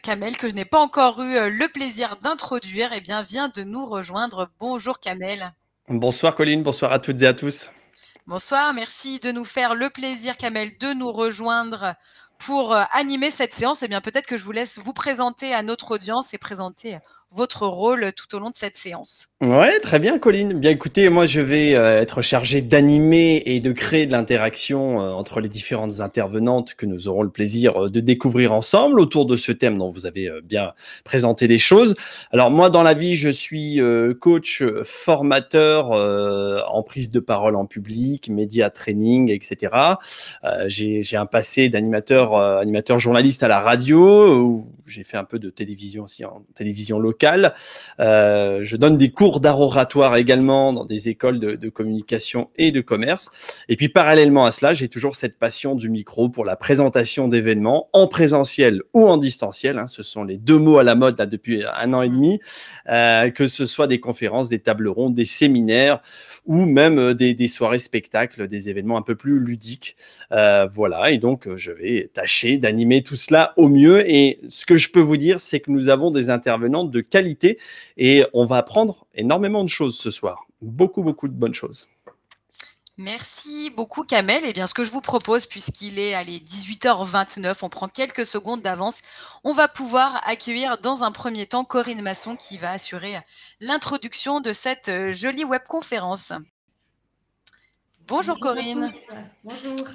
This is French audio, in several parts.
Kamel, que je n'ai pas encore eu le plaisir d'introduire, eh bien, vient de nous rejoindre. Bonjour Kamel. Bonsoir Colline, bonsoir à toutes et à tous. Bonsoir, merci de nous faire le plaisir, Kamel, de nous rejoindre pour animer cette séance. Eh bien, peut-être que je vous laisse vous présenter à notre audience et présenter votre rôle tout au long de cette séance. Ouais, très bien Colline. Bien écoutez, moi je vais être chargé d'animer et de créer de l'interaction entre les différentes intervenantes que nous aurons le plaisir de découvrir ensemble autour de ce thème dont vous avez bien présenté les choses. Alors moi dans la vie, je suis coach, formateur en prise de parole en public, média training, etc. J'ai un passé d'animateur animateur journaliste à la radio, où j'ai fait un peu de télévision aussi, en télévision locale. Je donne des cours d'art oratoire également dans des écoles de communication et de commerce. Et puis parallèlement à cela, j'ai toujours cette passion du micro pour la présentation d'événements en présentiel ou en distanciel. Hein, ce sont les deux mots à la mode là, depuis 1 an et demi, que ce soit des conférences, des tables rondes, des séminaires ou même des soirées spectacles, des événements un peu plus ludiques. Voilà, et donc je vais tâcher d'animer tout cela au mieux. Et ce que je peux vous dire, c'est que nous avons des intervenantes de qualité et on va apprendre énormément de choses ce soir. Beaucoup, beaucoup de bonnes choses. Merci beaucoup Kamel. Eh bien, ce que je vous propose, puisqu'il est 18h29, on prend quelques secondes d'avance, on va pouvoir accueillir dans un premier temps Corinne Masson qui va assurer l'introduction de cette jolie webconférence. Bonjour Corinne. Bonjour.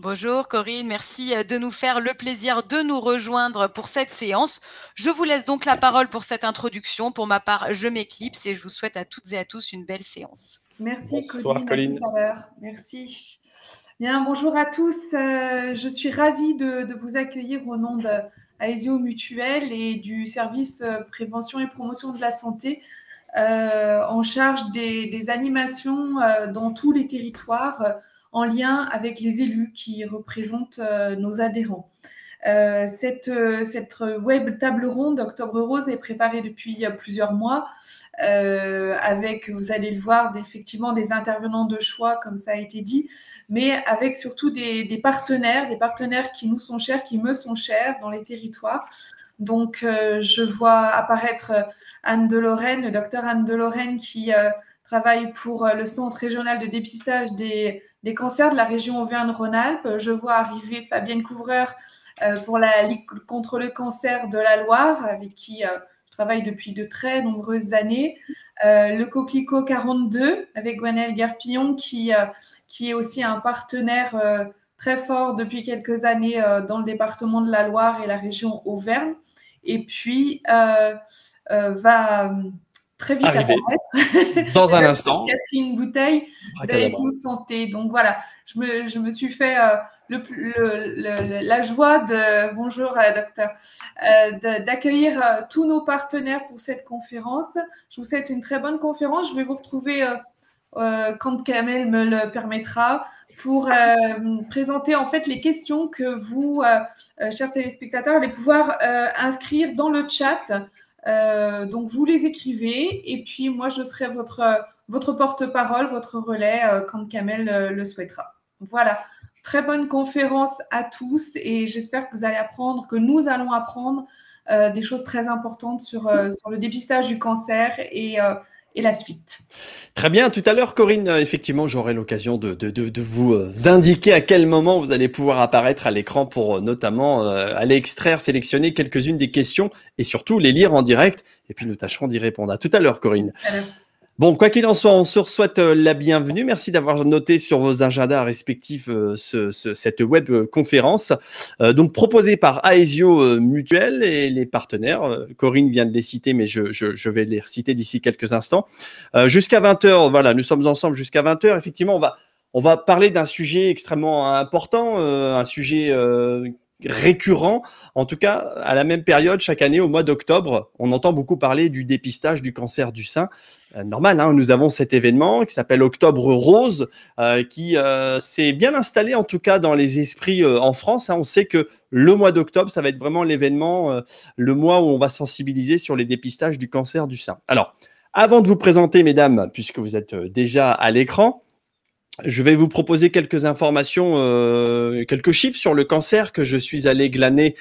Bonjour Corinne, merci de nous faire le plaisir de nous rejoindre pour cette séance. Je vous laisse donc la parole pour cette introduction. Pour ma part, je m'éclipse et je vous souhaite à toutes et à tous une belle séance. Merci Bonsoir, Colline. À tout à l'heure. Merci. Bien, bonjour à tous. Je suis ravie de vous accueillir au nom d'Aesio Mutuelle et du service prévention et promotion de la santé en charge des animations dans tous les territoires en lien avec les élus qui représentent nos adhérents. Cette web table ronde Octobre Rose est préparée depuis plusieurs mois avec, vous allez le voir, effectivement des intervenants de choix, comme ça a été dit, mais avec surtout des partenaires qui nous sont chers, qui me sont chers dans les territoires. Donc, je vois apparaître Anne de Lorraine, le docteur Anne de Lorraine, qui travaille pour le Centre régional de dépistage des cancers de la région Auvergne-Rhône-Alpes. Je vois arriver Fabienne Couvreur pour la Ligue contre le cancer de la Loire, avec qui je travaille depuis de très nombreuses années. Le Coquelicot 42, avec Gwenaëlle Garpillon, qui est aussi un partenaire très fort depuis quelques années dans le département de la Loire et la région Auvergne. Et puis, va très vite apparaître dans un instant Catherine Bouteille d'Aesio Santé. Donc voilà, je me suis fait la joie de, bonjour docteur, d'accueillir tous nos partenaires pour cette conférence. Je vous souhaite une très bonne conférence. Je vais vous retrouver quand Kamel me le permettra pour présenter en fait les questions que vous, chers téléspectateurs, allez pouvoir inscrire dans le chat. Donc vous les écrivez et puis moi je serai votre porte-parole, votre relais quand Kamel le souhaitera. Voilà, très bonne conférence à tous et j'espère que vous allez apprendre, que nous allons apprendre des choses très importantes sur le dépistage du cancer et la suite. Très bien, tout à l'heure Corinne, effectivement j'aurai l'occasion de vous indiquer à quel moment vous allez pouvoir apparaître à l'écran pour notamment aller extraire, sélectionner quelques-unes des questions et surtout les lire en direct et puis nous tâcherons d'y répondre. À tout à l'heure Corinne. Bon, quoi qu'il en soit, on se souhaite la bienvenue. Merci d'avoir noté sur vos agendas respectifs cette web conférence. Donc proposée par Aesio Mutuelle et les partenaires. Corinne vient de les citer, mais je vais les reciter d'ici quelques instants. Jusqu'à 20h, voilà, nous sommes ensemble jusqu'à 20h. Effectivement, on va parler d'un sujet extrêmement important, un sujet récurrent, en tout cas à la même période chaque année au mois d'octobre, on entend beaucoup parler du dépistage du cancer du sein. Normal, hein, nous avons cet événement qui s'appelle Octobre Rose, qui s'est bien installé en tout cas dans les esprits en France. Hein. On sait que le mois d'octobre, ça va être vraiment l'événement, le mois où on va sensibiliser sur les dépistages du cancer du sein. Alors, avant de vous présenter, mesdames, puisque vous êtes déjà à l'écran, je vais vous proposer quelques informations, quelques chiffres sur le cancer que je suis allé glaner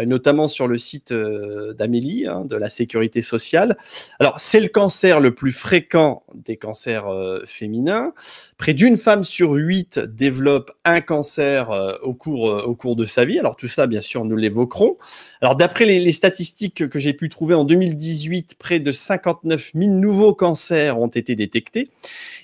notamment sur le site d'Amélie, hein, de la Sécurité sociale. Alors, c'est le cancer le plus fréquent des cancers féminins. Près d'une femme sur 8 développe un cancer au cours de sa vie. Alors, tout ça, bien sûr, nous l'évoquerons. Alors, d'après les statistiques que j'ai pu trouver en 2018, près de 59 000 nouveaux cancers ont été détectés.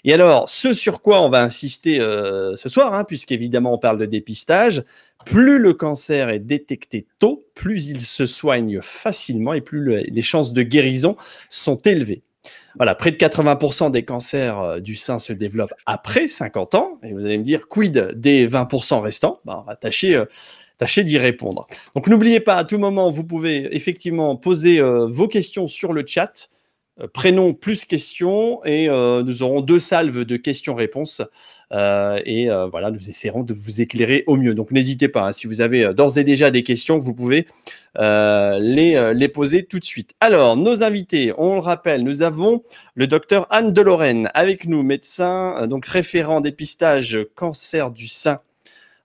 Et alors, ce sur quoi on va insister ce soir, hein, puisqu'évidemment on parle de dépistage, plus le cancer est détecté tôt, plus il se soigne facilement et plus les chances de guérison sont élevées. Voilà, près de 80% des cancers du sein se développent après 50 ans. Et vous allez me dire, quid des 20% restants? On va tâcher d'y répondre. Donc n'oubliez pas, à tout moment, vous pouvez effectivement poser vos questions sur le chat. Prénom plus questions et nous aurons 2 salves de questions-réponses voilà, nous essaierons de vous éclairer au mieux. Donc n'hésitez pas, hein, si vous avez d'ores et déjà des questions, vous pouvez les poser tout de suite. Alors, nos invités, on le rappelle, nous avons le docteur Anne Delorenne avec nous, médecin, donc référent dépistage cancer du sein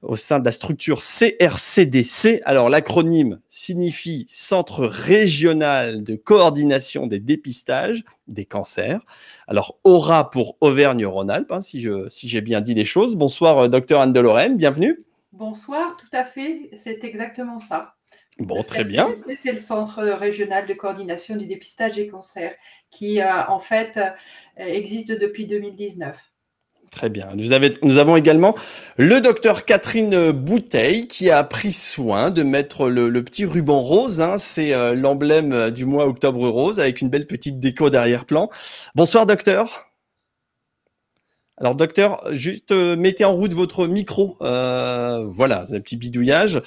au sein de la structure CRCDC. Alors, l'acronyme signifie Centre régional de coordination des dépistages des cancers. Alors, AURA pour Auvergne-Rhône-Alpes, hein, si j'ai bien dit les choses. Bonsoir, docteur Anne Delorenne, bienvenue. Bonsoir, tout à fait, c'est exactement ça. Bon, très bien. C'est le Centre régional de coordination du dépistage des cancers qui, en fait, existe depuis 2019. Très bien. Nous avons également le docteur Catherine Bouteille qui a pris soin de mettre le petit ruban rose. Hein, c'est l'emblème du mois Octobre Rose avec une belle petite déco d'arrière-plan. Bonsoir docteur. Alors docteur, juste mettez en route votre micro. Voilà, un petit bidouillage.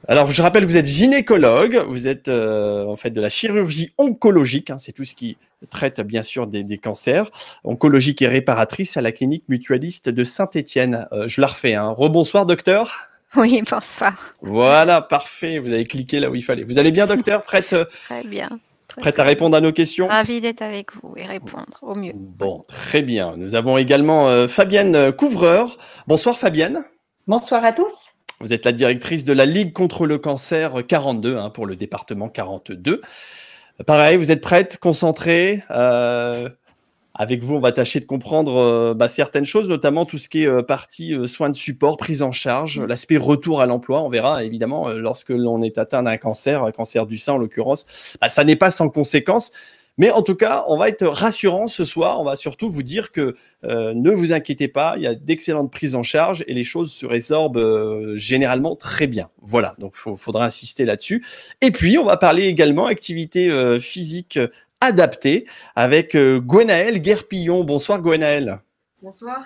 Alors, je rappelle que vous êtes gynécologue, vous êtes en fait de la chirurgie oncologique, hein, c'est tout ce qui traite bien sûr des cancers, oncologique et réparatrice à la clinique mutualiste de Saint-Étienne. Je la refais, hein. Rebonsoir docteur. Oui, bonsoir. Voilà, parfait, vous avez cliqué là où il fallait. Vous allez bien docteur? Prête? Très bien. Prête à répondre à nos questions? Ravie d'être avec vous et répondre au mieux. Bon, très bien. Nous avons également Fabienne Couvreur. Bonsoir Fabienne. Bonsoir à tous. Vous êtes la directrice de la Ligue contre le cancer 42 hein, pour le département 42. Pareil, vous êtes prête, concentrée. Avec vous, on va tâcher de comprendre certaines choses, notamment tout ce qui est partie soins de support, prise en charge, l'aspect retour à l'emploi. On verra évidemment lorsque l'on est atteint d'un cancer, un cancer du sein en l'occurrence, ça n'est pas sans conséquence. Mais en tout cas, on va être rassurant ce soir. On va surtout vous dire que ne vous inquiétez pas, il y a d'excellentes prises en charge et les choses se résorbent généralement très bien. Voilà, donc il faudra insister là-dessus. Et puis, on va parler également activité physique adaptée avec Gwenaëlle Guerpillon. Bonsoir Gwenaëlle. Bonsoir.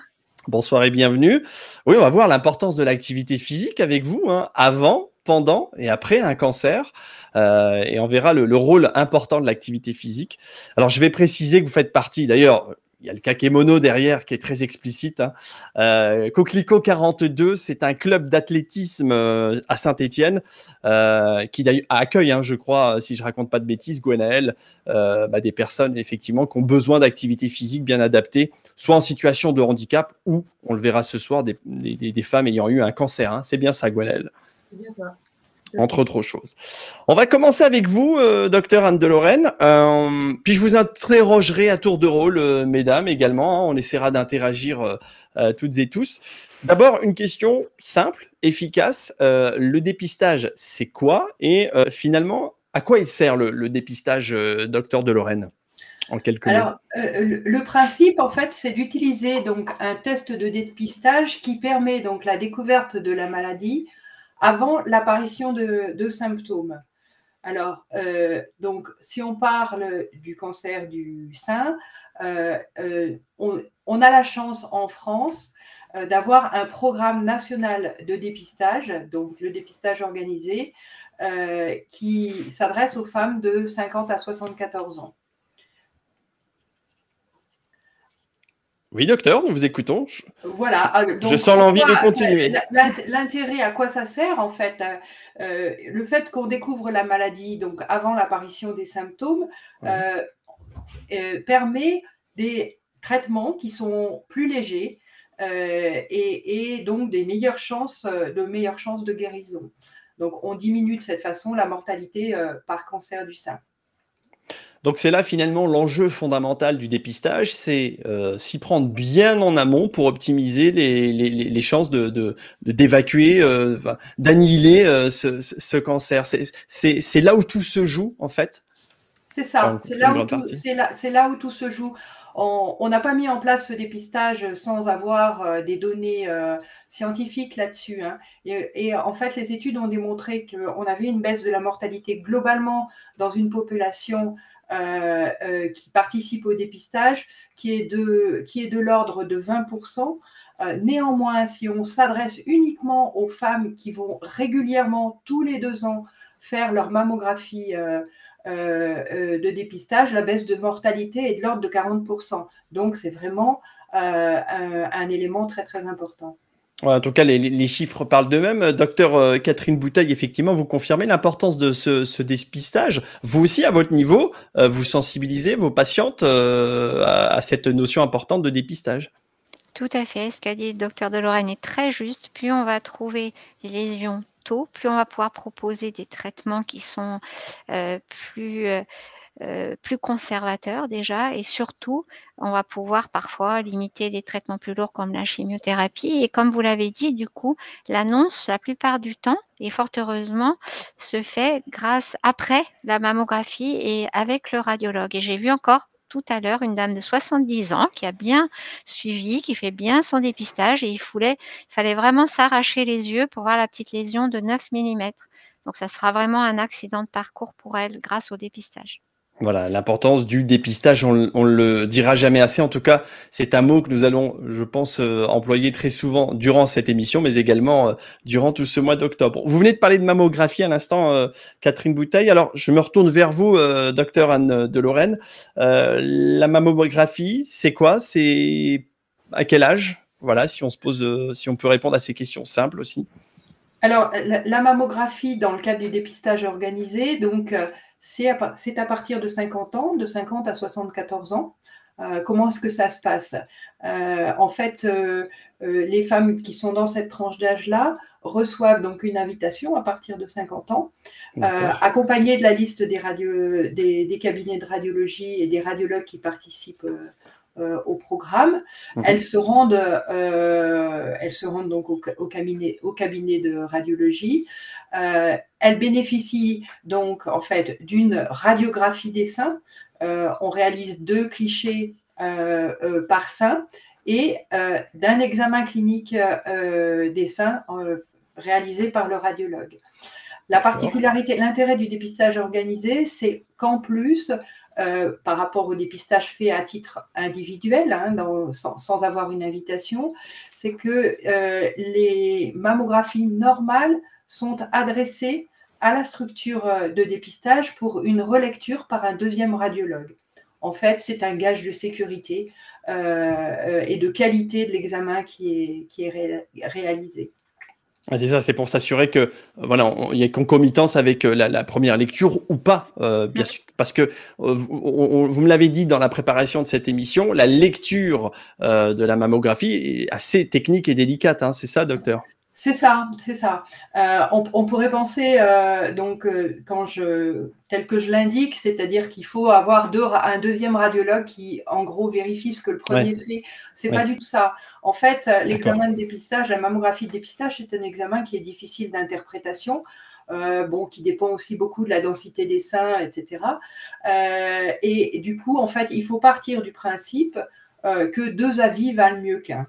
Bonsoir et bienvenue. Oui, on va voir l'importance de l'activité physique avec vous, hein, avant, pendant et après un cancer. Et on verra le rôle important de l'activité physique. Alors, je vais préciser que vous faites partie, d'ailleurs, il y a le Kakemono derrière qui est très explicite. Hein. Coquelicot 42, c'est un club d'athlétisme à Saint-Étienne qui accueille, hein, je crois, si je raconte pas de bêtises, Gwenaëlle, des personnes effectivement qui ont besoin d'activité physique bien adaptée, soit en situation de handicap ou, on le verra ce soir, des femmes ayant eu un cancer. Hein. C'est bien ça, Gwenaëlle. C'est bien ça. Entre autres choses. On va commencer avec vous, docteur Anne Delorenne. Puis je vous interrogerai à tour de rôle, mesdames également. Hein, on essaiera d'interagir toutes et tous. D'abord, une question simple, efficace. Le dépistage, c'est quoi? Et finalement, à quoi il sert le dépistage, docteur Delorenne? En quelques mots. Alors, le principe, en fait, c'est d'utiliser donc un test de dépistage qui permet donc la découverte de la maladie avant l'apparition de symptômes. Alors, donc, si on parle du cancer du sein, on a la chance en France d'avoir un programme national de dépistage, donc le dépistage organisé, qui s'adresse aux femmes de 50 à 74 ans. Oui, docteur, nous vous écoutons. Voilà. Donc, je sens l'envie de continuer. L'intérêt, à quoi ça sert en fait? Le fait qu'on découvre la maladie donc avant l'apparition des symptômes permet des traitements qui sont plus légers et donc de meilleures chances de guérison. Donc, on diminue de cette façon la mortalité par cancer du sein. Donc c'est là finalement l'enjeu fondamental du dépistage, c'est s'y prendre bien en amont pour optimiser les chances d'évacuer, d'annihiler ce cancer. C'est là où tout se joue en fait. C'est ça, C'est là où tout se joue. On n'a pas mis en place ce dépistage sans avoir des données scientifiques là-dessus, hein. Et en fait, les études ont démontré qu'on avait une baisse de la mortalité globalement dans une population qui participe au dépistage, qui est de l'ordre de 20%. Néanmoins, si on s'adresse uniquement aux femmes qui vont régulièrement, tous les 2 ans, faire leur mammographie de dépistage, la baisse de mortalité est de l'ordre de 40%. Donc, c'est vraiment un élément très, très important. Ouais, en tout cas, les chiffres parlent d'eux-mêmes. Docteur Catherine Bouteille, effectivement, vous confirmez l'importance de ce dépistage. Vous aussi, à votre niveau, vous sensibilisez vos patientes à cette notion importante de dépistage. Tout à fait. Ce qu'a dit le docteur de Lorraine est très juste. Plus on va trouver les lésions tôt, plus on va pouvoir proposer des traitements qui sont plus conservateurs déjà, et surtout, on va pouvoir parfois limiter les traitements plus lourds comme la chimiothérapie. Et comme vous l'avez dit, du coup, l'annonce, la plupart du temps, et fort heureusement, se fait après la mammographie et avec le radiologue. Et j'ai vu encore tout à l'heure une dame de 70 ans qui a bien suivi, qui fait bien son dépistage, et il fallait vraiment s'arracher les yeux pour voir la petite lésion de 9 mm. Donc ça sera vraiment un accident de parcours pour elle grâce au dépistage. Voilà, l'importance du dépistage, on le dira jamais assez. En tout cas, c'est un mot que nous allons, je pense, employer très souvent durant cette émission, mais également durant tout ce mois d'octobre. Vous venez de parler de mammographie à l'instant, Catherine Bouteille. Alors, je me retourne vers vous, docteur Anne de Lorraine. La mammographie, c'est quoi? C'est à quel âge? Voilà, si on peut répondre à ces questions simples aussi. Alors, la mammographie, dans le cadre du dépistage organisé, donc, c'est à partir de 50 ans, de 50 à 74 ans. Comment est-ce que ça se passe? En fait, les femmes qui sont dans cette tranche d'âge-là reçoivent donc une invitation à partir de 50 ans, accompagnée de la liste des cabinets de radiologie et des radiologues qui participent au programme. Elles se rendent donc au cabinet de radiologie. Elles bénéficient donc en fait d'une radiographie des seins. On réalise 2 clichés par sein et d'un examen clinique des seins réalisé par le radiologue. La particularité, l'intérêt du dépistage organisé, c'est qu'en plus, par rapport au dépistage fait à titre individuel, hein, sans avoir une invitation, c'est que les mammographies normales sont adressées à la structure de dépistage pour une relecture par un deuxième radiologue. En fait, c'est un gage de sécurité et de qualité de l'examen qui est réalisé. Ah, c'est ça, c'est pour s'assurer que voilà, il y a concomitance avec la première lecture ou pas, bien sûr, parce que vous me l'avez dit dans la préparation de cette émission, la lecture de la mammographie est assez technique et délicate, hein, c'est ça, docteur? C'est ça, c'est ça. On pourrait penser, tel que je l'indique, c'est-à-dire qu'il faut avoir un deuxième radiologue qui, en gros, vérifie ce que le premier fait. C'est pas du tout ça. En fait, l'examen de dépistage, la mammographie de dépistage, c'est un examen qui est difficile d'interprétation. Qui dépend aussi beaucoup de la densité des seins, etc. Et du coup, en fait, il faut partir du principe que 2 avis valent mieux qu'un.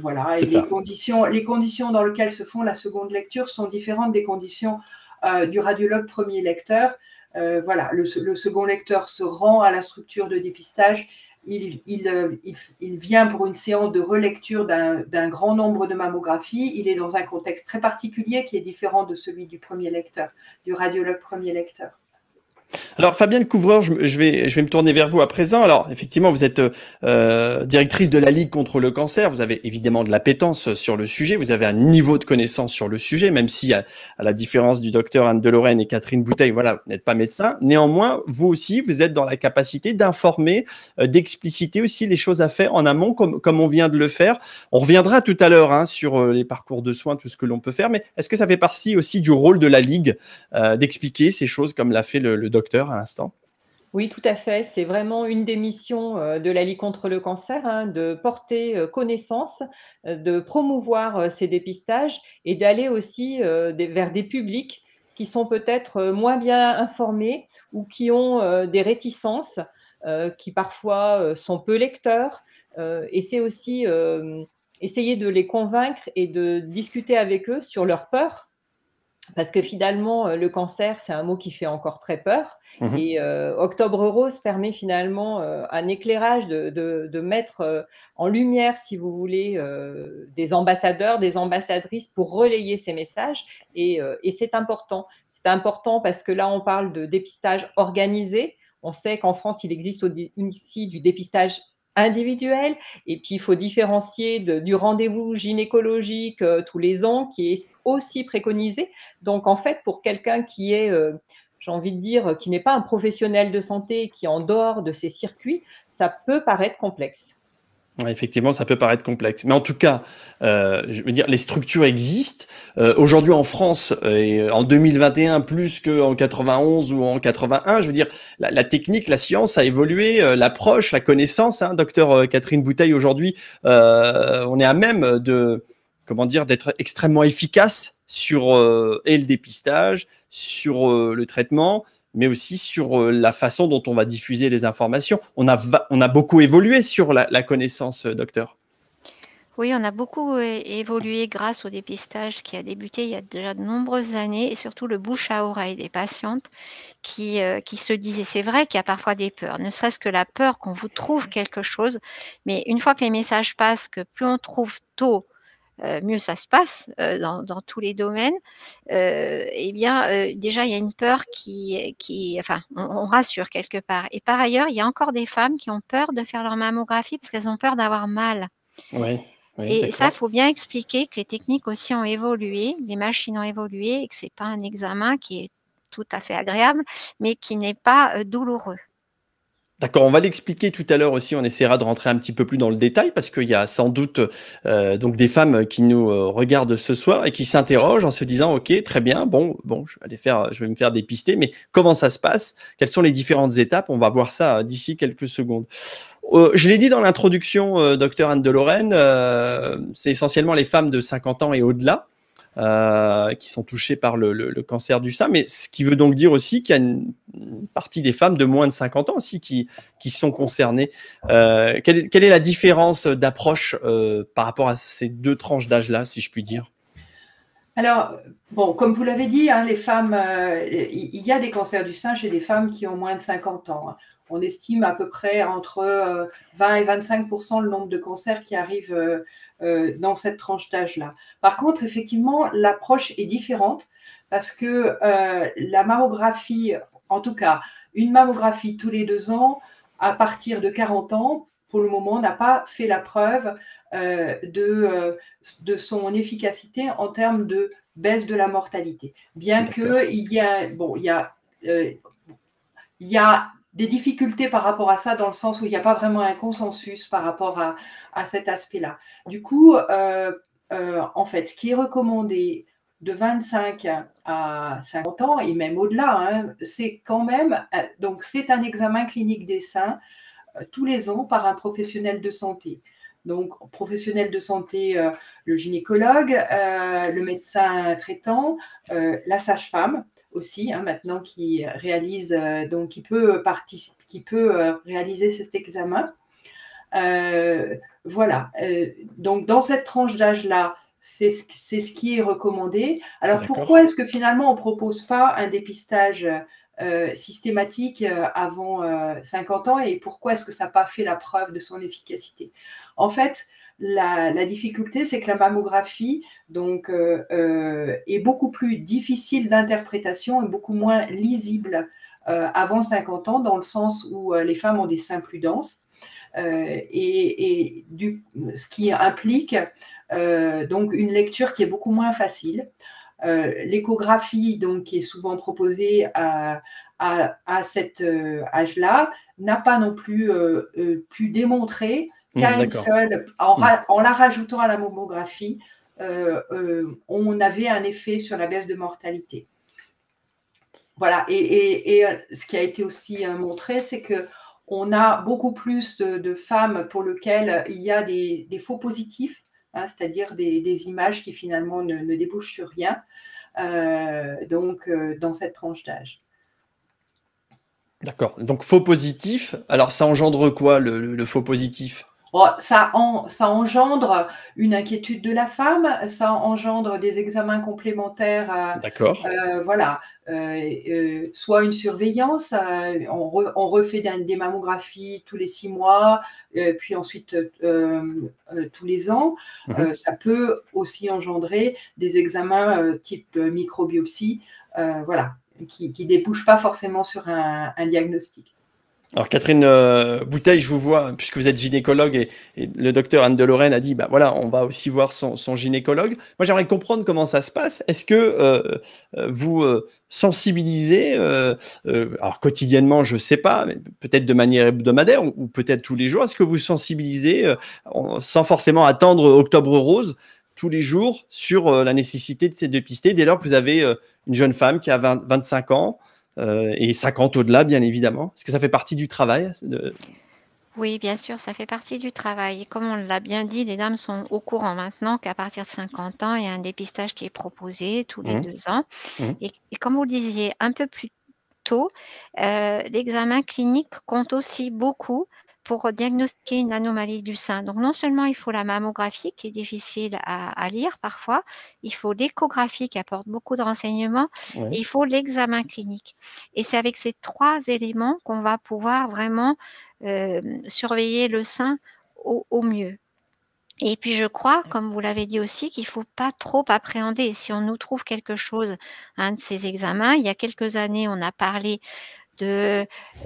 Voilà, et les conditions dans lesquelles se font la seconde lecture sont différentes des conditions du radiologue premier lecteur. Voilà, le second lecteur se rend à la structure de dépistage, il vient pour une séance de relecture d'un grand nombre de mammographies, il est dans un contexte très particulier qui est différent de celui du premier lecteur, du radiologue premier lecteur. Alors, Fabienne Couvreur, je vais me tourner vers vous à présent. Alors, effectivement, vous êtes directrice de la Ligue contre le cancer. Vous avez évidemment de l'appétence sur le sujet. Vous avez un niveau de connaissance sur le sujet, même si, à la différence du docteur Anne Delorenne et Catherine Bouteille, voilà, vous n'êtes pas médecin. Néanmoins, vous aussi, vous êtes dans la capacité d'informer, d'expliciter aussi les choses à faire en amont, comme on vient de le faire. On reviendra tout à l'heure hein, sur les parcours de soins, tout ce que l'on peut faire. Mais est-ce que ça fait partie aussi du rôle de la Ligue d'expliquer ces choses comme l'a fait le docteur à l'instant? Oui, tout à fait. C'est vraiment une des missions de la Ligue contre le cancer, hein, de porter connaissance, de promouvoir ces dépistages et d'aller aussi vers des publics qui sont peut-être moins bien informés ou qui ont des réticences, qui parfois sont peu lecteurs. Et c'est aussi essayer de les convaincre et de discuter avec eux sur leurs peurs. Parce que finalement, le cancer, c'est un mot qui fait encore très peur. Mmh. Et Octobre Rose permet finalement un éclairage de mettre en lumière, si vous voulez, des ambassadeurs, des ambassadrices pour relayer ces messages. Et c'est important. C'est important parce que là, on parle de dépistage organisé. On sait qu'en France, il existe aussi du dépistage individuel. Et puis, il faut différencier du rendez-vous gynécologique tous les ans, qui est aussi préconisé. Donc, en fait, pour quelqu'un qui est, j'ai envie de dire, qui n'est pas un professionnel de santé, qui est en dehors de ces circuits, ça peut paraître complexe. Ouais, effectivement, ça peut paraître complexe. Mais en tout cas, je veux dire, les structures existent. Aujourd'hui en France, et en 2021, plus qu'en 91 ou en 81, je veux dire, la technique, la science a évolué, l'approche, la connaissance. Hein, docteur Catherine Bouteille, aujourd'hui, on est à même comment dire, d'être extrêmement efficace sur et le dépistage, sur le traitement, mais aussi sur la façon dont on va diffuser les informations. On a beaucoup évolué sur la connaissance, docteur. Oui, on a beaucoup évolué grâce au dépistage qui a débuté il y a déjà de nombreuses années et surtout le bouche à oreille des patientes qui se disaient. C'est vrai qu'il y a parfois des peurs, ne serait-ce que la peur qu'on vous trouve quelque chose, mais une fois que les messages passent, que plus on trouve tôt, mieux ça se passe dans tous les domaines. Eh bien, déjà, il y a une peur enfin, on rassure quelque part. Et par ailleurs, il y a encore des femmes qui ont peur de faire leur mammographie parce qu'elles ont peur d'avoir mal. Oui, oui, Et ça, il d'accord. faut bien expliquer que les techniques aussi ont évolué, les machines ont évolué et que ce n'est pas un examen qui est tout à fait agréable, mais qui n'est pas douloureux. D'accord, on va l'expliquer tout à l'heure aussi. On essaiera de rentrer un petit peu plus dans le détail parce qu'il y a sans doute donc des femmes qui nous regardent ce soir et qui s'interrogent en se disant OK, très bien, bon, je vais me faire dépister, mais comment ça se passe? Quelles sont les différentes étapes? On va voir ça d'ici quelques secondes. Je l'ai dit dans l'introduction, docteur Anne Delorenne, c'est essentiellement les femmes de 50 ans et au-delà qui sont touchées par le cancer du sein, mais ce qui veut donc dire aussi qu'il y a une partie des femmes de moins de 50 ans aussi qui sont concernées. Quelle est la différence d'approche par rapport à ces deux tranches d'âge-là, si je puis dire? Alors, bon, comme vous l'avez dit, hein, les femmes, il y a des cancers du sein chez des femmes qui ont moins de 50 ans. On estime à peu près entre 20 et 25% le nombre de cancers qui arrivent dans cette tranche d'âge-là. Par contre, effectivement, l'approche est différente parce que la mammographie, en tout cas, une mammographie tous les 2 ans, à partir de 40 ans, pour le moment, n'a pas fait la preuve de son efficacité en termes de baisse de la mortalité. Bien qu'il y a, bon, il y a des difficultés par rapport à ça, dans le sens où il n'y a pas vraiment un consensus par rapport à cet aspect-là. Du coup, en fait, ce qui est recommandé de 25 à 50 ans, et même au-delà, hein, c'est quand même, donc c'est un examen clinique des seins tous les ans par un professionnel de santé. Donc, professionnel de santé, le gynécologue, le médecin traitant, la sage-femme aussi, hein, maintenant qui réalise, donc qui peut réaliser cet examen. Voilà. Donc, dans cette tranche d'âge-là, c'est ce qui est recommandé. Alors, pourquoi est-ce que finalement on ne propose pas un dépistage systématique avant 50 ans et pourquoi est-ce que ça n'a pas fait la preuve de son efficacité? En fait, la difficulté, c'est que la mammographie donc, est beaucoup plus difficile d'interprétation et beaucoup moins lisible avant 50 ans, dans le sens où les femmes ont des seins plus denses, ce qui implique donc une lecture qui est beaucoup moins facile. L'échographie, donc, qui est souvent proposée à cet âge-là, n'a pas non plus pu démontrer qu'à une seule, en la rajoutant à la mammographie, on avait un effet sur la baisse de mortalité. Voilà, et ce qui a été aussi montré, c'est qu'on a beaucoup plus de femmes pour lesquelles il y a des faux positifs, hein, c'est-à-dire des images qui finalement ne débouchent sur rien, dans cette tranche d'âge. D'accord. Donc, faux positif. Alors, ça engendre quoi, le faux positif? Ça engendre une inquiétude de la femme, ça engendre des examens complémentaires. D'accord. Voilà. Soit une surveillance, on refait des mammographies tous les 6 mois, puis ensuite tous les ans. Ça peut aussi engendrer des examens type microbiopsie, voilà, qui ne débouchent pas forcément sur un diagnostic. Alors Catherine Bouteille, je vous vois, puisque vous êtes gynécologue et le docteur Anne de Lorraine a dit, bah voilà, on va aussi voir son gynécologue. Moi, j'aimerais comprendre comment ça se passe. Est-ce que vous sensibilisez, alors quotidiennement, je ne sais pas, mais peut-être de manière hebdomadaire ou peut-être tous les jours, est-ce que vous sensibilisez sans forcément attendre Octobre Rose tous les jours sur la nécessité de se dépister dès lors que vous avez une jeune femme qui a 25 ans et 50 au-delà, bien évidemment. Est-ce que ça fait partie du travail Oui, bien sûr, ça fait partie du travail. Et comme on l'a bien dit, les dames sont au courant maintenant qu'à partir de 50 ans, il y a un dépistage qui est proposé tous les 2 ans. Et comme vous le disiez un peu plus tôt, l'examen clinique compte aussi beaucoup pour diagnostiquer une anomalie du sein. Donc non seulement il faut la mammographie qui est difficile à lire parfois, il faut l'échographie qui apporte beaucoup de renseignements, et il faut l'examen clinique. Et c'est avec ces 3 éléments qu'on va pouvoir vraiment surveiller le sein au mieux. Et puis je crois, comme vous l'avez dit aussi, qu'il ne faut pas trop appréhender. Si on nous trouve quelque chose, un de ces examens, il y a quelques années, on a parlé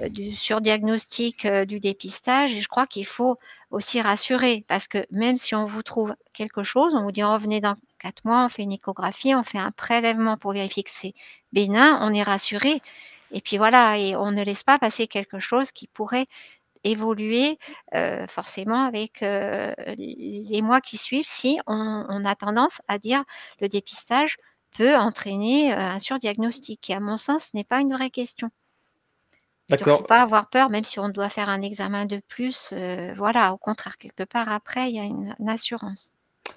du surdiagnostic du dépistage, et je crois qu'il faut aussi rassurer, parce que même si on vous trouve quelque chose, on vous dit revenez dans 4 mois, on fait une échographie, on fait un prélèvement pour vérifier que c'est bénin, on est rassuré, et puis voilà, et on ne laisse pas passer quelque chose qui pourrait évoluer forcément avec les mois qui suivent, si on a tendance à dire le dépistage peut entraîner un surdiagnostic, et à mon sens, ce n'est pas une vraie question. Donc, il ne faut pas avoir peur, même si on doit faire un examen de plus. Voilà, au contraire, quelque part après, il y a une assurance.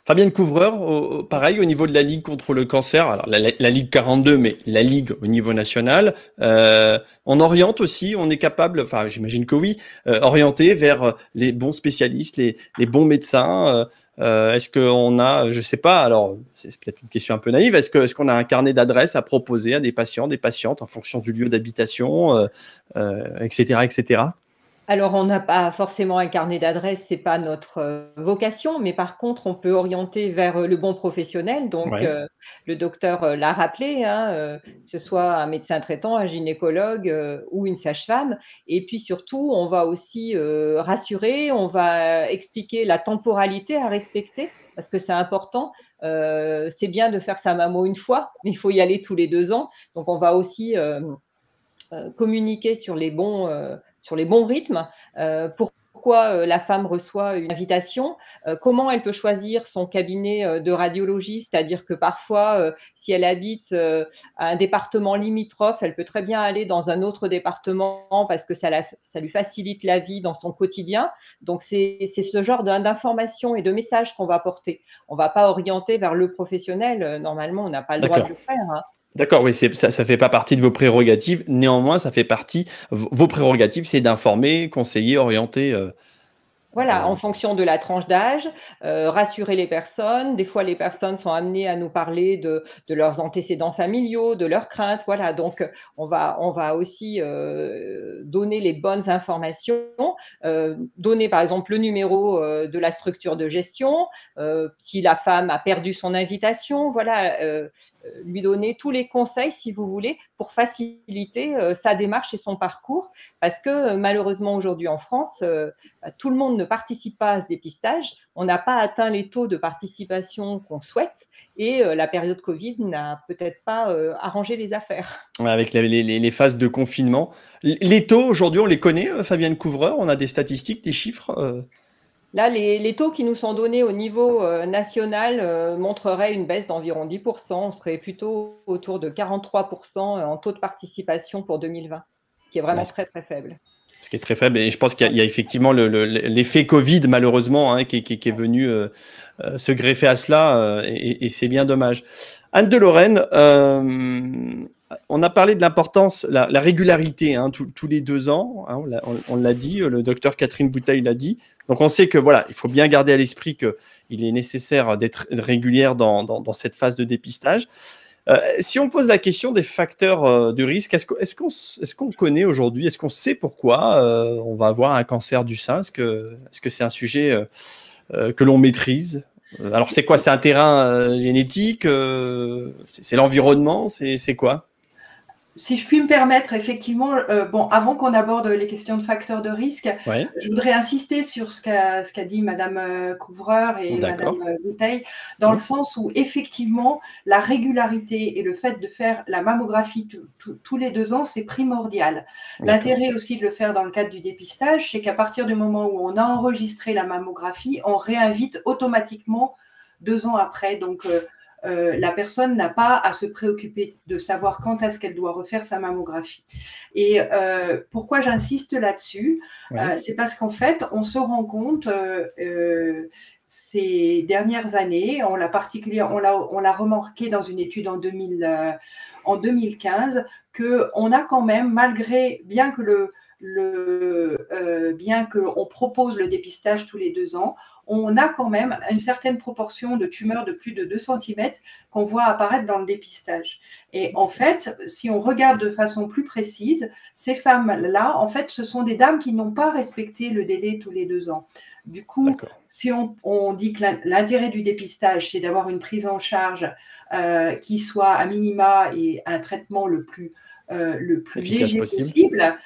Fabienne Couvreur, pareil, au niveau de la Ligue contre le cancer, alors la Ligue 42, mais la Ligue au niveau national, on oriente aussi, on est capable, enfin j'imagine que oui, orienter vers les bons spécialistes, les bons médecins. Est-ce qu'on a, je ne sais pas, alors c'est peut-être une question un peu naïve, est-ce qu'on a un carnet d'adresses à proposer à des patients, des patientes en fonction du lieu d'habitation, etc., etc. Alors, on n'a pas forcément un carnet d'adresses, ce n'est pas notre vocation, mais par contre, on peut orienter vers le bon professionnel. Donc, le docteur l'a rappelé, hein, que ce soit un médecin traitant, un gynécologue ou une sage-femme. Et puis surtout, on va aussi rassurer, on va expliquer la temporalité à respecter, parce que c'est important. C'est bien de faire sa mammo une fois, mais il faut y aller tous les 2 ans. Donc, on va aussi communiquer sur les bons rythmes, pourquoi la femme reçoit une invitation, comment elle peut choisir son cabinet de radiologie, c'est-à-dire que parfois, si elle habite à un département limitrophe, elle peut très bien aller dans un autre département parce que ça lui facilite la vie dans son quotidien. Donc, c'est ce genre d'informations et de messages qu'on va apporter. On ne va pas orienter vers le professionnel. Normalement, on n'a pas le droit de le faire, hein. D'accord, oui, ça ne fait pas partie de vos prérogatives. Néanmoins, ça fait partie. Vos prérogatives, c'est d'informer, conseiller, orienter. Voilà, en fonction de la tranche d'âge, rassurer les personnes. Des fois, les personnes sont amenées à nous parler de leurs antécédents familiaux, de leurs craintes. Voilà, donc on va aussi donner les bonnes informations, donner par exemple le numéro de la structure de gestion, si la femme a perdu son invitation, voilà, lui donner tous les conseils, si vous voulez, pour faciliter sa démarche et son parcours. Parce que malheureusement, aujourd'hui en France, tout le monde ne participe pas à ce dépistage. On n'a pas atteint les taux de participation qu'on souhaite et la période Covid n'a peut-être pas arrangé les affaires. Avec les phases de confinement. Les taux, aujourd'hui, on les connaît, Fabienne Couvreur? On a des statistiques, des chiffres? Là, les taux qui nous sont donnés au niveau national montreraient une baisse d'environ 10%. On serait plutôt autour de 43% en taux de participation pour 2020, ce qui est vraiment très, très faible. Ce qui est très faible. Et je pense qu'il y a effectivement l'effet Covid, malheureusement, hein, qui est venu se greffer à cela, et c'est bien dommage. Anne de Lorraine, on a parlé de l'importance, la régularité, hein, tous les 2 ans, hein, on l'a dit, le docteur Catherine Bouteille l'a dit. Donc on sait que voilà, il faut bien garder à l'esprit qu'il est nécessaire d'être régulière dans cette phase de dépistage. Si on pose la question des facteurs de risque, est-ce qu'on connaît aujourd'hui, est-ce qu'on sait pourquoi on va avoir un cancer du sein? Est-ce que c'est un sujet que l'on maîtrise? Alors c'est quoi? C'est un terrain génétique? C'est l'environnement? C'est quoi? Si je puis me permettre, effectivement, avant qu'on aborde les questions de facteurs de risque, Ouais. je voudrais insister sur ce qu'a dit Madame Couvreur et Madame Bouteille, dans le sens où, effectivement, la régularité et le fait de faire la mammographie tous les 2 ans, c'est primordial. L'intérêt aussi de le faire dans le cadre du dépistage, c'est qu'à partir du moment où on a enregistré la mammographie, on réinvite automatiquement 2 ans après. Donc, la personne n'a pas à se préoccuper de savoir quand est-ce qu'elle doit refaire sa mammographie. Et pourquoi j'insiste là-dessus, c'est parce qu'en fait, on se rend compte ces dernières années, on l'a remarqué dans une étude en 2015, qu'on a quand même, bien qu'on propose le dépistage tous les 2 ans, on a quand même une certaine proportion de tumeurs de plus de 2 cm qu'on voit apparaître dans le dépistage. Et en fait, si on regarde de façon plus précise, ces femmes-là, en fait, ce sont des dames qui n'ont pas respecté le délai tous les 2 ans. Du coup, si on dit que l'intérêt du dépistage, c'est d'avoir une prise en charge qui soit à minima et un traitement le plus léger possible.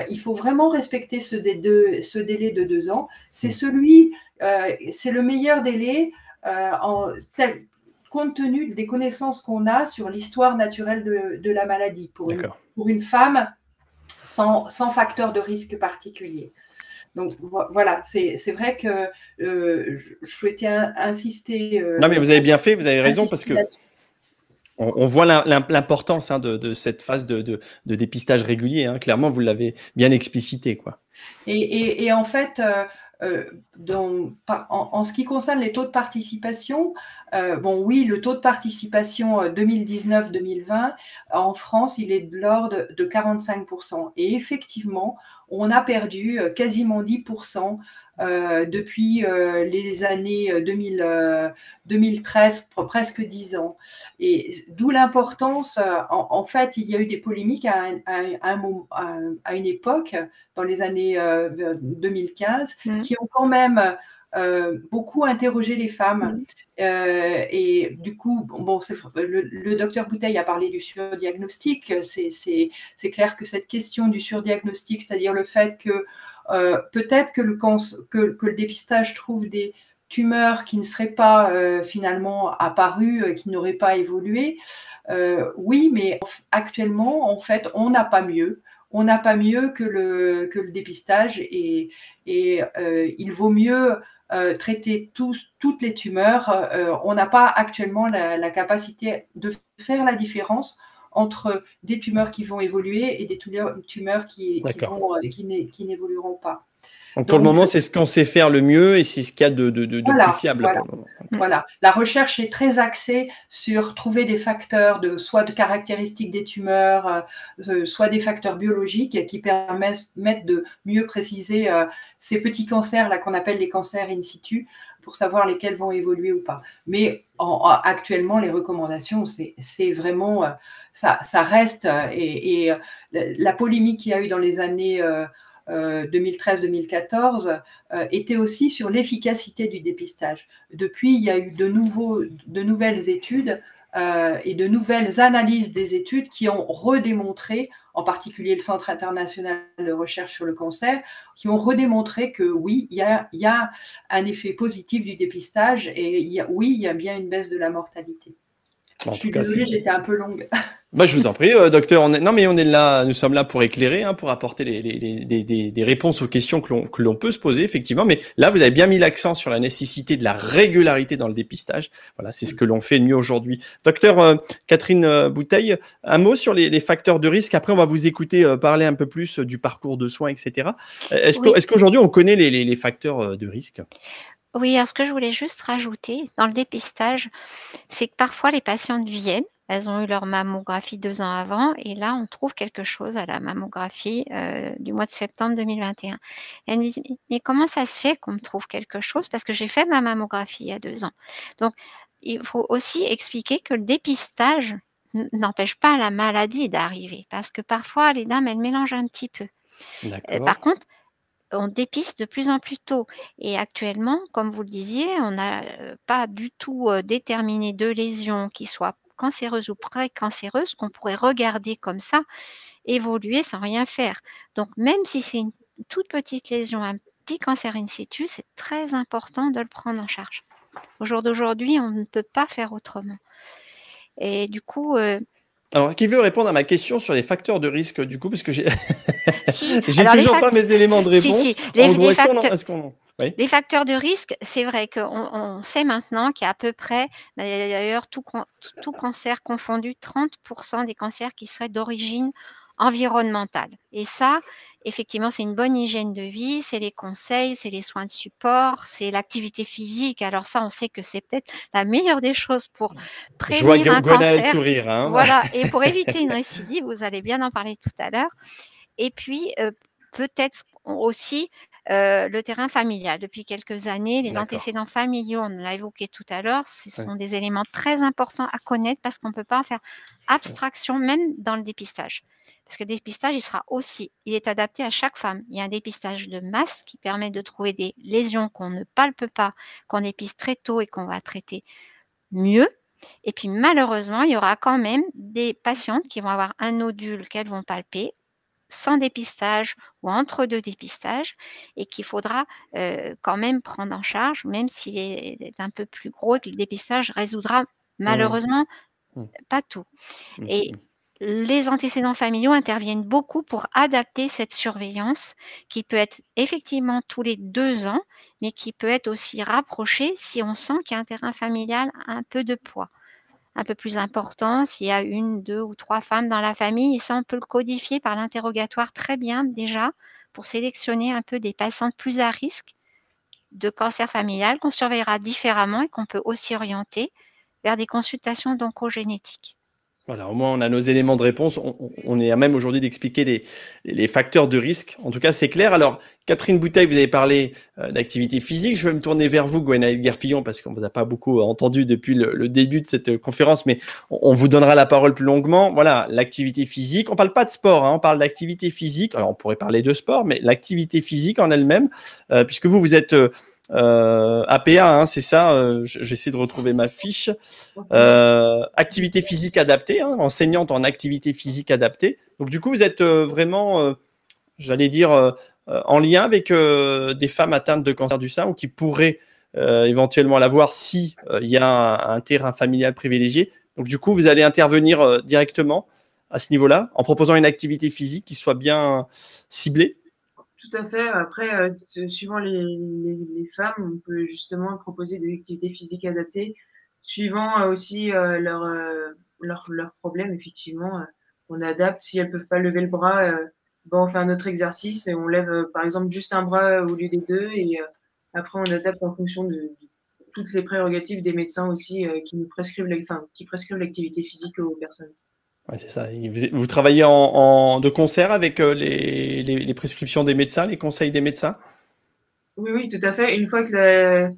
Il faut vraiment respecter ce délai de 2 ans. C'est c'est le meilleur délai compte tenu des connaissances qu'on a sur l'histoire naturelle de la maladie pour une femme sans facteur de risque particulier. Donc voilà, c'est vrai que je souhaitais insister. Non, mais vous avez bien fait, vous avez raison, parce que on voit l'importance de cette phase de dépistage régulier. Hein. Clairement, vous l'avez bien explicité, quoi. Et en fait, en ce qui concerne les taux de participation, oui, le taux de participation 2019-2020 en France, il est de l'ordre de 45%. Et effectivement, on a perdu quasiment 10% depuis les années 2013, presque 10 ans. Et d'où l'importance, en fait, il y a eu des polémiques à une époque, dans les années 2015, qui ont quand même beaucoup interrogé les femmes. Et du coup, le docteur Bouteille a parlé du surdiagnostic. C'est clair que cette question du surdiagnostic, c'est-à-dire le fait que peut-être que le dépistage trouve des tumeurs qui ne seraient pas finalement apparues, qui n'auraient pas évolué, oui, mais actuellement, en fait, on n'a pas mieux. On n'a pas mieux que le dépistage et il vaut mieux traiter toutes les tumeurs. On n'a pas actuellement la capacité de faire la différence entre des tumeurs qui vont évoluer et des tumeurs qui n'évolueront pas. Donc, pour le moment, c'est ce qu'on sait faire le mieux et c'est ce qu'il y a de plus fiable voilà. pour le moment. Voilà. La recherche est très axée sur trouver des facteurs, soit de caractéristiques des tumeurs, soit des facteurs biologiques qui permettent de mieux préciser ces petits cancers là qu'on appelle les cancers in situ, pour savoir lesquels vont évoluer ou pas. Mais actuellement, les recommandations, c'est vraiment, ça reste, et la polémique qu'il y a eu dans les années 2013-2014 était aussi sur l'efficacité du dépistage. Depuis, il y a eu de nouvelles études et de nouvelles analyses des études qui ont redémontré, en particulier le Centre international de recherche sur le cancer, qui ont redémontré que oui, il y a un effet positif du dépistage et oui, il y a bien une baisse de la mortalité. Je suis désolée, j'étais un peu longue. Bah, je vous en prie, docteur. Non, mais nous sommes là pour éclairer, hein, pour apporter des réponses aux questions que l'on peut se poser, effectivement. Mais là, vous avez bien mis l'accent sur la nécessité de la régularité dans le dépistage. Voilà, c'est ce que l'on fait de mieux aujourd'hui. Docteur Catherine Bouteille, un mot sur les facteurs de risque. Après, on va vous écouter parler un peu plus du parcours de soins, etc. Est-ce qu'aujourd'hui, on connaît les facteurs de risque? Oui, alors ce que je voulais juste rajouter dans le dépistage, c'est que parfois les patientes viennent, elles ont eu leur mammographie 2 ans avant et là on trouve quelque chose à la mammographie, du mois de septembre 2021. Elles me disent: «Mais comment ça se fait qu'on me trouve quelque chose? Parce que j'ai fait ma mammographie il y a 2 ans». Donc il faut aussi expliquer que le dépistage n'empêche pas la maladie d'arriver parce que parfois les dames, elles mélangent un petit peu. Par D'accord. contre, on dépiste de plus en plus tôt et actuellement, comme vous le disiez, on n'a, pas du tout, déterminé de lésions qui soient cancéreuses ou précancéreuses qu'on pourrait regarder comme ça, évoluer sans rien faire. Donc même si c'est une toute petite lésion, un petit cancer in situ, c'est très important de le prendre en charge. Au jour d'aujourd'hui, on ne peut pas faire autrement et du coup, Alors, qui veut répondre à ma question sur les facteurs de risque, du coup, parce que j'ai si, j'ai alors toujours pas mes éléments de si, réponse. En gros, est-ce qu'on oui? les facteurs de risque, c'est vrai qu'on sait maintenant qu'il y a à peu près, d'ailleurs tout cancer confondu, 30 des cancers qui seraient d'origine environnementale et ça, effectivement, c'est une bonne hygiène de vie, c'est les conseils, c'est les soins de support, c'est l'activité physique. Alors ça, on sait que c'est peut-être la meilleure des choses pour Je vois prévenir un Gwenaël cancer. sourire, hein. Voilà et pour éviter une récidive, vous allez bien en parler tout à l'heure et puis, peut-être aussi, le terrain familial. Depuis quelques années, les D'accord. antécédents familiaux, on l'a évoqué tout à l'heure, ce Ouais. sont des éléments très importants à connaître parce qu'on ne peut pas en faire abstraction même dans le dépistage. Parce que le dépistage, il est adapté à chaque femme. Il y a un dépistage de masse qui permet de trouver des lésions qu'on ne palpe pas, qu'on dépiste très tôt et qu'on va traiter mieux. Et puis malheureusement, il y aura quand même des patientes qui vont avoir un nodule qu'elles vont palper sans dépistage ou entre 2 dépistages et qu'il faudra, quand même prendre en charge, même s'il est un peu plus gros et que le dépistage résoudra Mmh. malheureusement Mmh. pas tout. Mmh Et mh. les antécédents familiaux interviennent beaucoup pour adapter cette surveillance qui peut être effectivement tous les 2 ans, mais qui peut être aussi rapprochée si on sent qu'il y a un terrain familial un peu de poids. Un peu plus important, s'il y a 1, 2 ou 3 femmes dans la famille et ça on peut le codifier par l'interrogatoire très bien déjà pour sélectionner un peu des patientes plus à risque de cancer familial qu'on surveillera différemment et qu'on peut aussi orienter vers des consultations d'oncogénétique. Voilà, au moins on a nos éléments de réponse. On est à même aujourd'hui d'expliquer les facteurs de risque. En tout cas, c'est clair. Alors, Catherine Bouteille, vous avez parlé d'activité physique. Je vais me tourner vers vous, Gwenaël Guerpillon, parce qu'on ne vous a pas beaucoup entendu depuis le début de cette conférence, mais on vous donnera la parole plus longuement. Voilà, l'activité physique. On ne parle pas de sport, hein, on parle d'activité physique. Alors, on pourrait parler de sport, mais l'activité physique en elle-même, puisque vous êtes APA, hein, c'est ça. J'essaie de retrouver ma fiche. Activité physique adaptée, hein, enseignante en activité physique adaptée. Donc, du coup, vous êtes vraiment, j'allais dire, en lien avec des femmes atteintes de cancer du sein ou qui pourraient éventuellement l'avoir si il y a un terrain familial privilégié. Donc, du coup, vous allez intervenir directement à ce niveau-là en proposant une activité physique qui soit bien ciblée. Tout à fait. Après, suivant les femmes, on peut justement proposer des activités physiques adaptées, suivant aussi leurs problèmes, effectivement. On adapte. Si elles peuvent pas lever le bras, on fait un autre exercice et on lève, par exemple, juste un bras au lieu des deux et après on adapte en fonction de toutes les prérogatives des médecins aussi, qui nous prescrivent qui prescrivent l'activité physique aux personnes. Ouais, c'est ça. Et vous travaillez de concert avec les prescriptions des médecins, les conseils des médecins? Oui, oui, tout à fait. Une fois que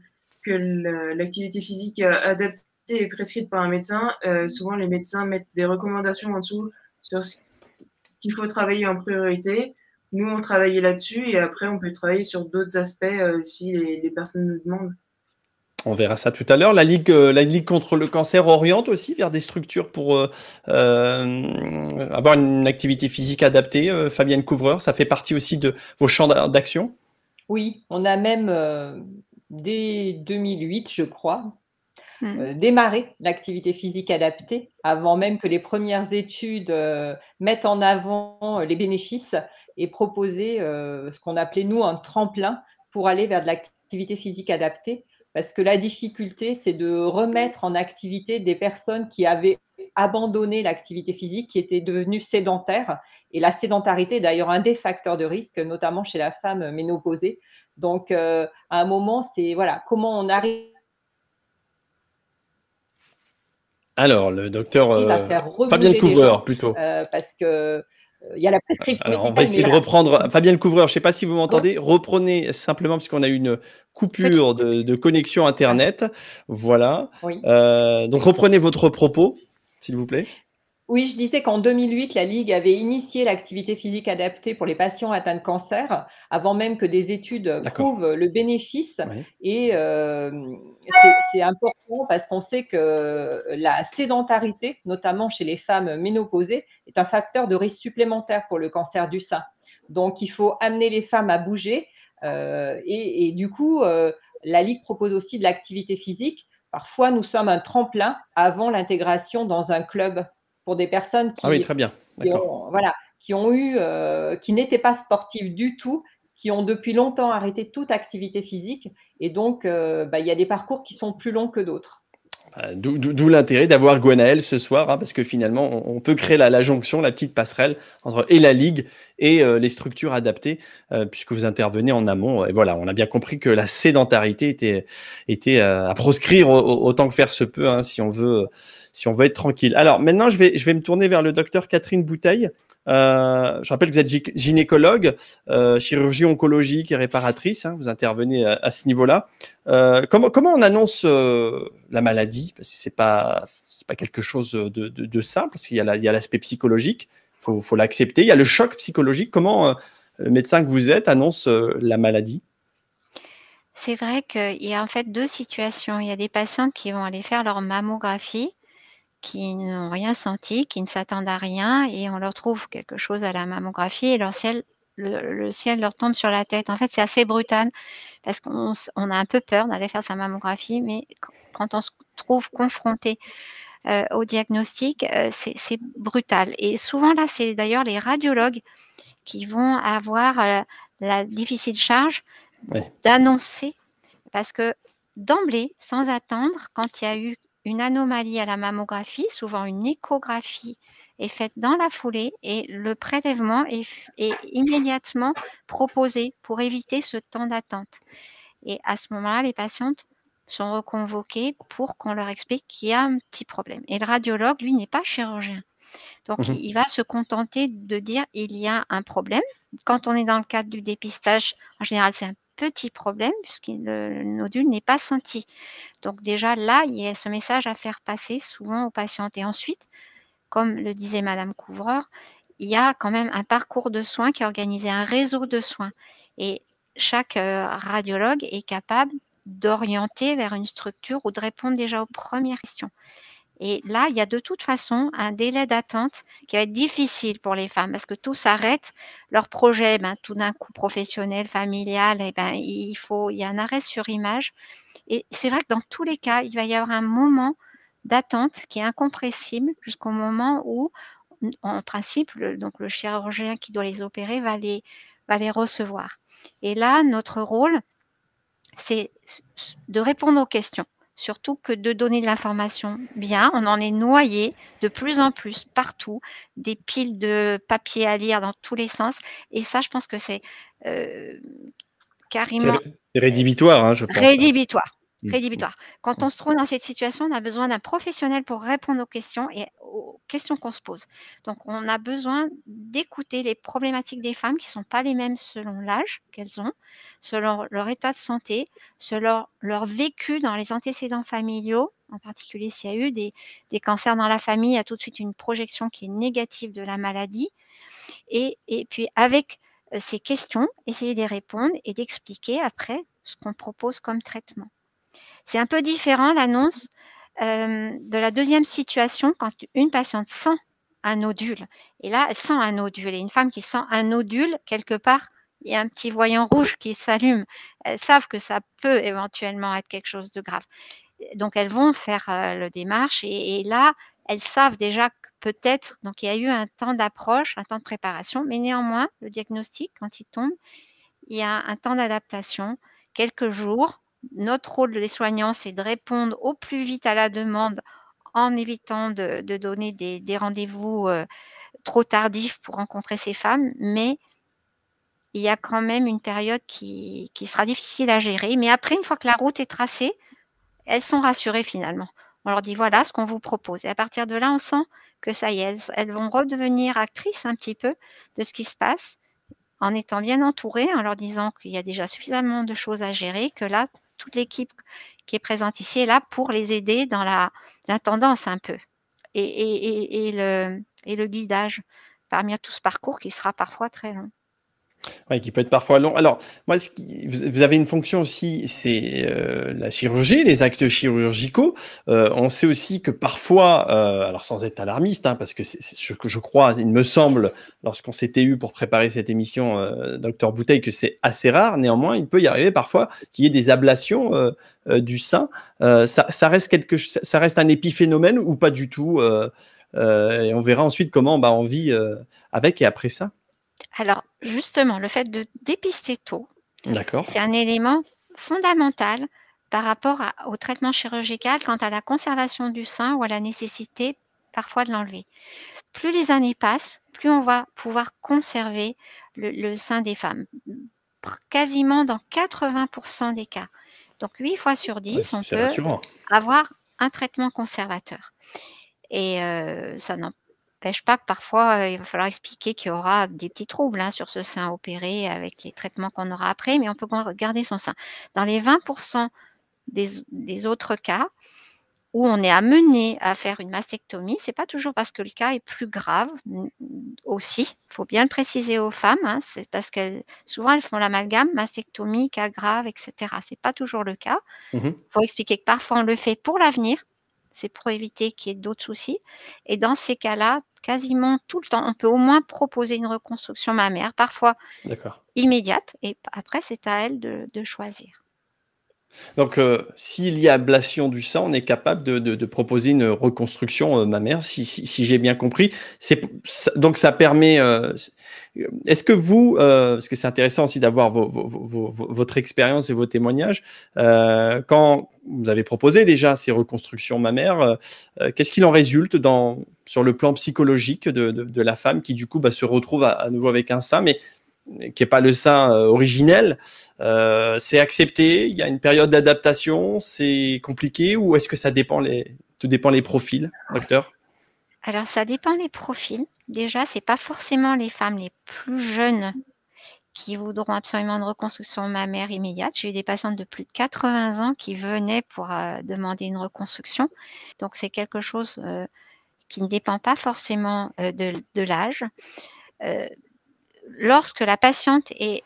l'activité physique adaptée est prescrite par un médecin, souvent les médecins mettent des recommandations en dessous sur ce qu'il faut travailler en priorité. Nous, on travaille là-dessus et après, on peut travailler sur d'autres aspects si les personnes nous demandent. On verra ça tout à l'heure. La Ligue contre le cancer oriente aussi vers des structures pour avoir une activité physique adaptée. Fabienne Couvreur, ça fait partie aussi de vos champs d'action? Oui, on a même, dès 2008, je crois, démarré l'activité physique adaptée, avant même que les premières études mettent en avant les bénéfices et proposer ce qu'on appelait, nous, un tremplin pour aller vers de l'activité physique adaptée. Parce que la difficulté, c'est de remettre en activité des personnes qui avaient abandonné l'activité physique, qui étaient devenues sédentaires. Et la sédentarité est d'ailleurs un des facteurs de risque, notamment chez la femme ménopausée. Donc, à un moment, c'est voilà, comment on arrive Alors, le docteur à faire Fabienne rebouger les Couvreur, gens, plutôt. parce que il y a la prescription Alors, on va médicale, essayer mais de là, reprendre. Fabienne Couvreur, je ne sais pas si vous m'entendez. Reprenez simplement, puisqu'on a eu une coupure de connexion Internet. Voilà. oui. Donc, reprenez votre propos, s'il vous plaît. Oui, je disais qu'en 2008, la Ligue avait initié l'activité physique adaptée pour les patients atteints de cancer, avant même que des études prouvent le bénéfice. Ouais. Et c'est important parce qu'on sait que la sédentarité, notamment chez les femmes ménopausées, est un facteur de risque supplémentaire pour le cancer du sein. Donc, il faut amener les femmes à bouger. Et du coup, la Ligue propose aussi de l'activité physique. Parfois, nous sommes un tremplin avant l'intégration dans un club pour des personnes Ah oui, très bien. qui ont eu, qui n'étaient pas sportives du tout, qui ont depuis longtemps arrêté toute activité physique. Et donc, il y a des parcours qui sont plus longs que d'autres. D'où l'intérêt d'avoir Gwenaëlle ce soir, hein, parce que finalement, on peut créer la jonction, la petite passerelle entre la Ligue et les structures adaptées, puisque vous intervenez en amont. Et voilà, on a bien compris que la sédentarité était à proscrire autant que faire se peut, hein, si on veut être tranquille. Alors maintenant, je vais me tourner vers le docteur Catherine Bouteille. Je rappelle que vous êtes gynécologue, chirurgie oncologique et réparatrice, hein, vous intervenez à ce niveau-là. Comment on annonce la maladie? Parce que c'est pas quelque chose de simple, parce qu'il y a l'aspect psychologique, faut l'accepter. Il y a le choc psychologique. Comment le médecin que vous êtes annonce la maladie? C'est vrai qu'il y a en fait 2 situations. Il y a des patients qui vont aller faire leur mammographie, qui n'ont rien senti, qui ne s'attendent à rien et on leur trouve quelque chose à la mammographie et le ciel leur tombe sur la tête. En fait, c'est assez brutal parce on a un peu peur d'aller faire sa mammographie, mais quand on se trouve confronté, au diagnostic, c'est brutal et souvent là, c'est d'ailleurs les radiologues qui vont avoir, la difficile charge d'annoncer parce que d'emblée, sans attendre, quand il y a eu une anomalie à la mammographie, souvent une échographie est faite dans la foulée et le prélèvement est immédiatement proposé pour éviter ce temps d'attente. Et à ce moment-là, les patientes sont reconvoquées pour qu'on leur explique qu'il y a un petit problème. Et le radiologue, lui, n'est pas chirurgien. Donc, il va se contenter de dire il y a un problème. Quand on est dans le cadre du dépistage, en général, c'est un petit problème puisque le nodule n'est pas senti. Donc déjà là, il y a ce message à faire passer souvent aux patientes. Et ensuite, comme le disait Madame Couvreur, il y a quand même un parcours de soins qui est organisé, un réseau de soins. Et chaque radiologue est capable d'orienter vers une structure ou de répondre déjà aux premières questions. Et là, il y a de toute façon un délai d'attente qui va être difficile pour les femmes parce que tout s'arrête. Leur projet, tout d'un coup professionnel, familial, il y a un arrêt sur image. Et c'est vrai que dans tous les cas, il va y avoir un moment d'attente qui est incompressible jusqu'au moment où, en principe, le chirurgien qui doit les opérer va les recevoir. Et là, notre rôle, c'est de répondre aux questions surtout que de donner de l'information bien. On en est noyé de plus en plus partout, des piles de papier à lire dans tous les sens. Et ça, je pense que c'est carrément C'est rédhibitoire, hein, je pense. rédhibitoire. Mm. Rédhibitoire. Quand on se trouve dans cette situation, on a besoin d'un professionnel pour répondre aux questions et aux questions qu'on se pose. Donc, on a besoin d'écouter les problématiques des femmes qui ne sont pas les mêmes selon l'âge qu'elles ont, selon leur état de santé, selon leur vécu dans les antécédents familiaux, en particulier s'il y a eu des cancers dans la famille, il y a tout de suite une projection qui est négative de la maladie. Et puis, avec ces questions, essayer d'y répondre et d'expliquer après ce qu'on propose comme traitement. C'est un peu différent l'annonce de la deuxième situation quand une patiente sent un nodule. Et là, elle sent un nodule. Et une femme qui sent un nodule, quelque part, il y a un petit voyant rouge qui s'allume. Elles savent que ça peut éventuellement être quelque chose de grave. Donc, elles vont faire le démarche. Et là, elles savent déjà que peut-être, donc il y a eu un temps d'approche, un temps de préparation. Mais néanmoins, le diagnostic, quand il tombe, il y a un temps d'adaptation, quelques jours. Notre rôle des soignants, c'est de répondre au plus vite à la demande en évitant de donner des rendez-vous trop tardifs pour rencontrer ces femmes. Mais il y a quand même une période qui sera difficile à gérer. Mais après, une fois que la route est tracée, elles sont rassurées finalement. On leur dit voilà ce qu'on vous propose. Et à partir de là, on sent que ça y est, elles vont redevenir actrices un petit peu de ce qui se passe, en étant bien entourées, en leur disant qu'il y a déjà suffisamment de choses à gérer, que là, toute l'équipe qui est présente ici est là pour les aider dans la tendance un peu. Et le guidage parmi tout ce parcours qui sera parfois très long. Oui, qui peut être parfois long. Alors, moi, vous avez une fonction aussi, c'est la chirurgie, les actes chirurgicaux. On sait aussi que parfois, alors sans être alarmiste, hein, parce que c'est ce que je crois, il me semble, lorsqu'on s'était eu pour préparer cette émission, Docteur Bouteille, que c'est assez rare. Néanmoins, il peut y arriver parfois qu'il y ait des ablations du sein. Ça reste un épiphénomène ou pas du tout et on verra ensuite comment on vit avec et après ça. Alors, justement, le fait de dépister tôt, D'accord. c'est un élément fondamental par rapport au traitement chirurgical quant à la conservation du sein ou à la nécessité parfois de l'enlever. Plus les années passent, plus on va pouvoir conserver le sein des femmes, quasiment dans 80% des cas. Donc 8 fois sur 10, on c'est peut rassurant. avoir un traitement conservateur. Et ça n'empêche pas que parfois, il va falloir expliquer qu'il y aura des petits troubles sur ce sein opéré avec les traitements qu'on aura après, mais on peut garder son sein. Dans les 20% des autres cas où on est amené à faire une mastectomie, ce n'est pas toujours parce que le cas est plus grave aussi. Il faut bien le préciser aux femmes, c'est parce que souvent elles font l'amalgame, mastectomie, cas grave, etc. Ce n'est pas toujours le cas. Il faut expliquer que parfois on le fait pour l'avenir. C'est pour éviter qu'il y ait d'autres soucis. Et dans ces cas-là, quasiment tout le temps, on peut au moins proposer une reconstruction mammaire, parfois immédiate. Et après, c'est à elle de choisir. Donc, s'il y a ablation du sein, on est capable de proposer une reconstruction mammaire, si j'ai bien compris. Donc, ça permet. Est-ce que vous, parce que c'est intéressant aussi d'avoir votre expérience et vos témoignages, quand vous avez proposé déjà ces reconstructions mammaires, qu'est-ce qu'il en résulte sur le plan psychologique de la femme qui, du coup, se retrouve à nouveau avec un sein, mais qui n'est pas le sein originel, c'est accepté, il y a une période d'adaptation, c'est compliqué ou est-ce que tout dépend les profils, docteur? Alors, ça dépend les profils. Déjà, ce n'est pas forcément les femmes les plus jeunes qui voudront absolument une reconstruction mammaire immédiate. J'ai eu des patientes de plus de 80 ans qui venaient pour demander une reconstruction. Donc, c'est quelque chose qui ne dépend pas forcément de l'âge. Lorsque la patiente est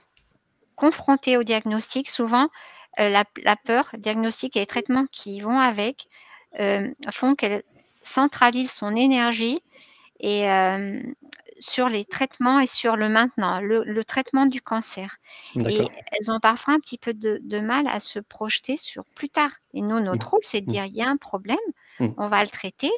confrontée au diagnostic, souvent la peur, le diagnostic et les traitements qui vont avec font qu'elle centralise son énergie et sur les traitements et sur le maintenant, le traitement du cancer. Et elles ont parfois un petit peu de mal à se projeter sur plus tard. Et nous, notre rôle, c'est de dire, il y a un problème, on va le traiter.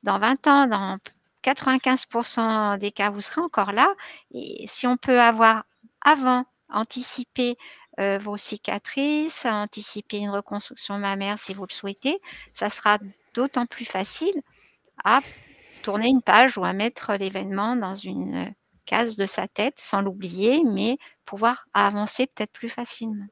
Dans 20 ans, dans 95% des cas, vous serez encore là. Et si on peut avoir avant anticipé vos cicatrices, à anticiper une reconstruction mammaire si vous le souhaitez, ça sera d'autant plus facile à tourner une page ou à mettre l'événement dans une case de sa tête sans l'oublier, mais pouvoir avancer peut-être plus facilement.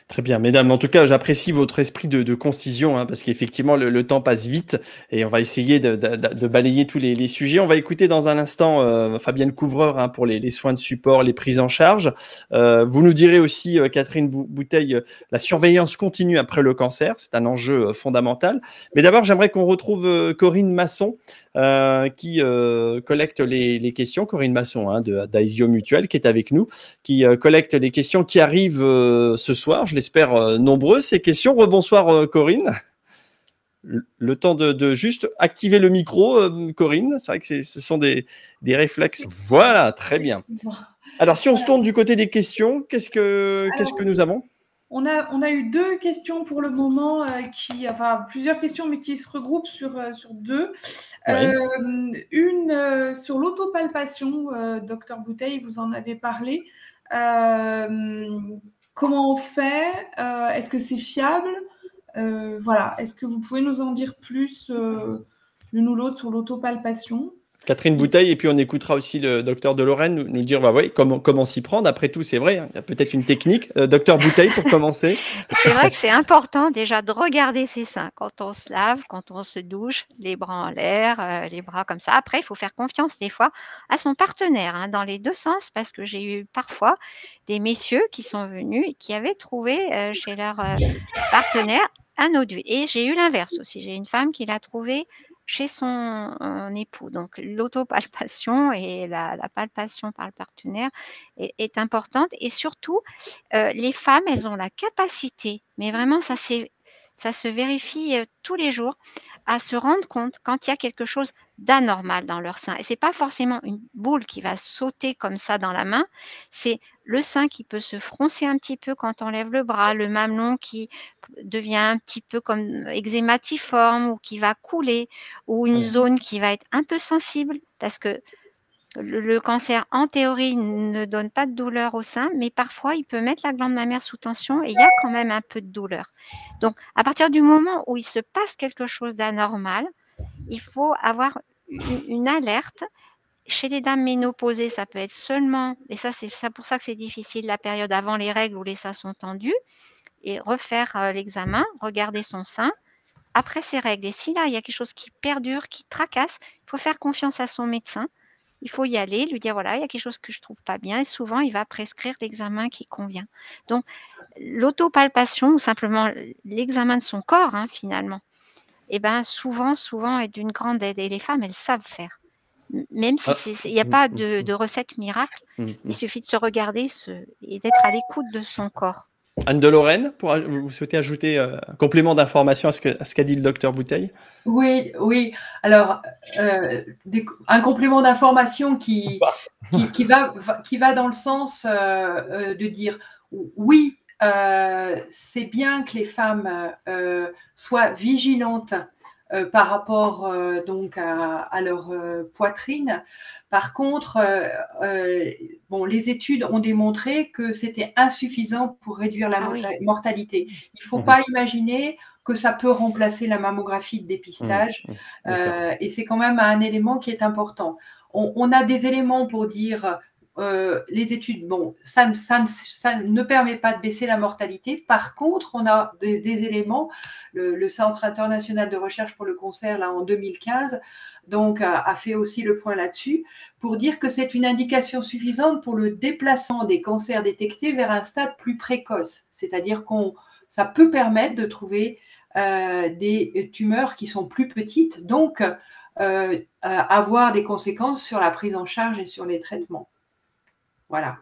Très bien, mesdames. En tout cas, j'apprécie votre esprit de concision, hein, parce qu'effectivement, le temps passe vite et on va essayer de balayer tous les sujets. On va écouter dans un instant Fabienne Couvreur, hein, pour les soins de support, les prises en charge. Vous nous direz aussi, Catherine Bouteille, la surveillance continue après le cancer. C'est un enjeu fondamental. Mais d'abord, j'aimerais qu'on retrouve Corinne Masson, qui collecte les questions. Corinne Masson, hein, d'Aesio Mutuel, qui est avec nous, qui collecte les questions qui arrivent ce soir. Je l'espère nombreuses, ces questions. Rebonsoir, Corinne. Le temps de juste activer le micro, Corinne. C'est vrai que ce sont des réflexes. Voilà, très bien. Alors, si on se tourne du côté des questions, qu'est-ce que nous avons ? On a eu 2 questions pour le moment, enfin plusieurs questions, mais qui se regroupent sur 2. Oui. Une sur l'autopalpation, docteur Bouteille, vous en avez parlé. Comment on fait? Est-ce que c'est fiable? Voilà. Est-ce que vous pouvez nous en dire plus, l'une ou l'autre, sur l'autopalpation? Catherine Bouteille, et puis on écoutera aussi le docteur de Lorraine nous dire bah, ouais, comment s'y prendre. Après tout, c'est vrai, hein, il y a peut-être une technique. Docteur Bouteille, pour commencer. C'est vrai que c'est important déjà de regarder ses seins quand on se lave, quand on se douche, les bras en l'air, les bras comme ça. Après, il faut faire confiance des fois à son partenaire, hein, dans les 2 sens, parce que j'ai eu parfois des messieurs qui sont venus et qui avaient trouvé chez leur partenaire un nodule. Et j'ai eu l'inverse aussi. J'ai une femme qui l'a trouvé chez son époux. Donc l'autopalpation et la palpation par le partenaire est importante. Et surtout, les femmes, elles ont la capacité, mais vraiment ça se vérifie tous les jours, à se rendre compte quand il y a quelque chose d'anormal dans leur sein. Et c'est pas forcément une boule qui va sauter comme ça dans la main, c'est le sein qui peut se froncer un petit peu quand on lève le bras, le mamelon qui devient un petit peu comme eczématiforme ou qui va couler, ou une zone qui va être un peu sensible, parce que le cancer, en théorie, ne donne pas de douleur au sein, mais parfois, il peut mettre la glande mammaire sous tension et il y a quand même un peu de douleur. Donc, à partir du moment où il se passe quelque chose d'anormal, il faut avoir une alerte. Chez les dames ménopausées, ça peut être seulement, et ça c'est pour ça que c'est difficile, la période avant les règles où les seins sont tendus, et refaire l'examen, regarder son sein après ses règles. Et si là, il y a quelque chose qui perdure, qui tracasse, il faut faire confiance à son médecin. Il faut y aller, lui dire voilà, il y a quelque chose que je ne trouve pas bien, et souvent il va prescrire l'examen qui convient. Donc l'autopalpation, ou simplement l'examen de son corps, hein, finalement, et ben souvent est d'une grande aide, et les femmes, elles savent faire. Même si il n'y a pas de recette miracle, il suffit de se regarder et d'être à l'écoute de son corps. Anne de Lorraine, vous souhaitez ajouter un complément d'information à ce qu'a dit le docteur Bouteille? Oui. Alors, un complément d'information qui va dans le sens de dire oui, c'est bien que les femmes soient vigilantes par rapport donc à leur poitrine. Par contre, les études ont démontré que c'était insuffisant pour réduire la mortalité. Il ne faut pas imaginer que ça peut remplacer la mammographie de dépistage. Et c'est quand même un élément qui est important. On a des éléments pour dire les études, ça ne permet pas de baisser la mortalité. Par contre, on a des éléments. Le Centre international de recherche pour le cancer, là, en 2015, donc, a fait aussi le point là-dessus, pour dire que c'est une indication suffisante pour le déplacement des cancers détectés vers un stade plus précoce. C'est-à-dire ça peut permettre de trouver des tumeurs qui sont plus petites, donc avoir des conséquences sur la prise en charge et sur les traitements. Voilà.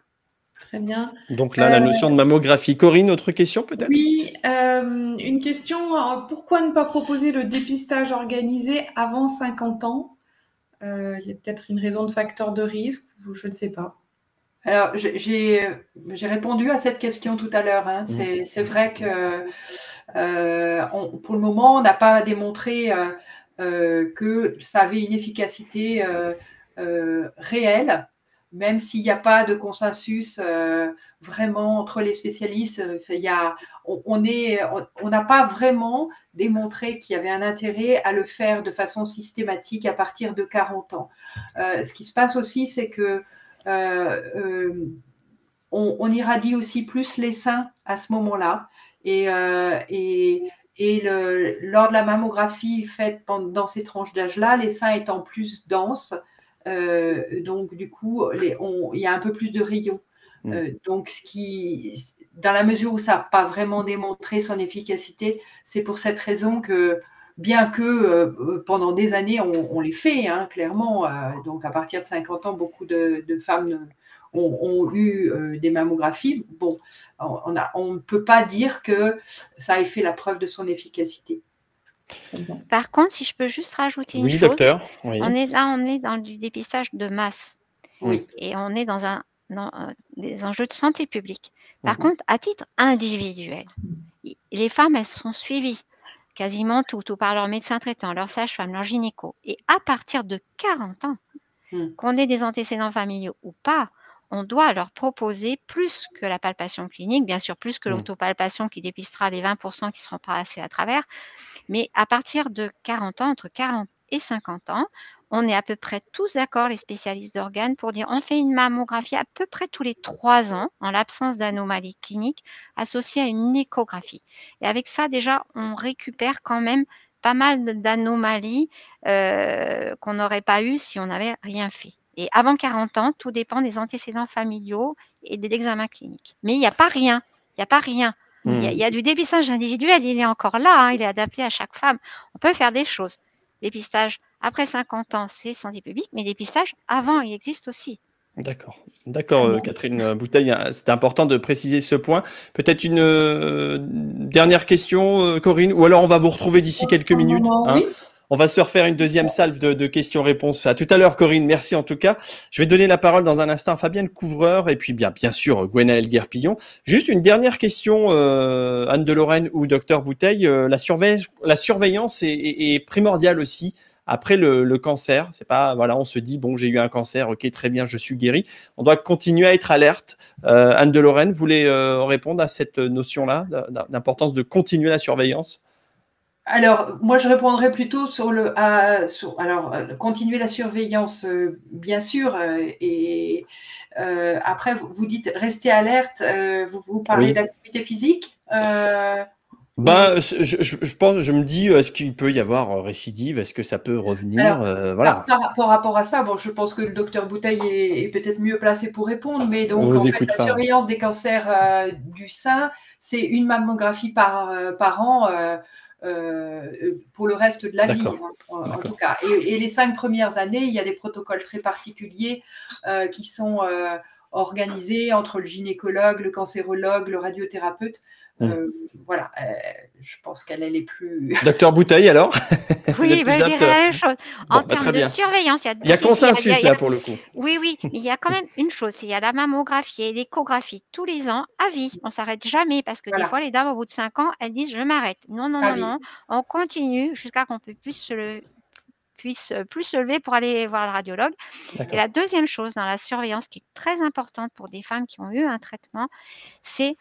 Très bien. Donc là, la notion de mammographie. Corinne, autre question peut-être? Oui, une question. Pourquoi ne pas proposer le dépistage organisé avant 50 ans? Il y a peut-être une raison de facteur de risque, je ne sais pas. Alors, j'ai répondu à cette question tout à l'heure. Hein. C'est vrai que pour le moment, on n'a pas démontré que ça avait une efficacité réelle. même s'il n'y a pas de consensus vraiment entre les spécialistes, on n'a pas vraiment démontré qu'il y avait un intérêt à le faire de façon systématique à partir de 40 ans. Ce qui se passe aussi, c'est que on irradie aussi plus les seins à ce moment-là. Lors de la mammographie faite dans ces tranches d'âge-là, les seins étant plus denses, donc du coup, il y a un peu plus de rayons. Donc, dans la mesure où ça n'a pas vraiment démontré son efficacité, c'est pour cette raison que, bien que pendant des années, on les fait, hein, clairement. Donc, à partir de 50 ans, beaucoup de femmes ont eu des mammographies. Bon, on ne peut pas dire que ça ait fait la preuve de son efficacité. Par contre, si je peux juste rajouter une Oui, chose, docteur. Oui. on est dans du dépistage de masse. Oui. Et on est dans des enjeux de santé publique. Par contre, à titre individuel, les femmes, elles sont suivies quasiment tout par leur médecin traitant, leur sage-femme, leur gynéco. Et à partir de 40 ans, qu'on ait des antécédents familiaux ou pas, on doit leur proposer plus que la palpation clinique, bien sûr plus que l'autopalpation qui dépistera les 20% qui seront passés à travers, mais à partir de 40 ans, entre 40 et 50 ans, on est à peu près tous d'accord, les spécialistes d'organes, pour dire on fait une mammographie à peu près tous les 3 ans, en l'absence d'anomalies cliniques, associées à une échographie. Et avec ça, déjà, on récupère quand même pas mal d'anomalies qu'on n'aurait pas eues si on n'avait rien fait. Et avant 40 ans, tout dépend des antécédents familiaux et de l'examen clinique. Mais il n'y a pas rien. Il n'y a pas rien. Il y a du dépistage individuel, il est encore là, hein, il est adapté à chaque femme. On peut faire des choses. Dépistage après 50 ans, c'est santé publique, mais dépistage avant, il existe aussi. D'accord, Catherine Bouteille, c'est important de préciser ce point. Peut-être une dernière question, Corinne, ou alors on va vous retrouver d'ici quelques minutes. Oui. On va se refaire une deuxième salve de questions-réponses. À tout à l'heure, Corinne. Merci en tout cas. Je vais donner la parole dans un instant à Fabienne Couvreur et puis bien sûr Gwenaëlle Guerpillon. Juste une dernière question, Anne de Lorraine ou docteur Bouteille. La surveillance est primordiale aussi après le cancer. C'est pas, voilà, on se dit bon, j'ai eu un cancer, ok, très bien, je suis guéri. On doit continuer à être alerte. Anne de Lorraine, vous voulez répondre à cette notion-là d'importance de continuer la surveillance? Alors, moi, je répondrais plutôt continuer la surveillance, bien sûr, et après, vous dites rester alerte, vous parlez d'activité physique je me dis, est-ce qu'il peut y avoir récidive? Est-ce que ça peut revenir? Voilà. Par rapport à ça, bon, je pense que le docteur Bouteille est peut-être mieux placé pour répondre, mais donc, On vous en fait, écoutera. la surveillance des cancers du sein, c'est une mammographie par an pour le reste de la vie, en tout cas. Et les 5 premières années, il y a des protocoles très particuliers qui sont organisés entre le gynécologue, le cancérologue, le radiothérapeute. Voilà, je pense qu'elle est les plus... Docteur Bouteille, alors? Oui, je dirais la même chose. En termes de surveillance, il y a consensus là pour le coup. Oui, mais il y a quand même une chose, il y a la mammographie et l'échographie tous les ans à vie. On ne s'arrête jamais parce que des fois, les dames, au bout de 5 ans, elles disent « je m'arrête ». Non, on continue jusqu'à qu'on puisse plus se lever pour aller voir le radiologue. Et la deuxième chose dans la surveillance qui est très importante pour des femmes qui ont eu un traitement, c'est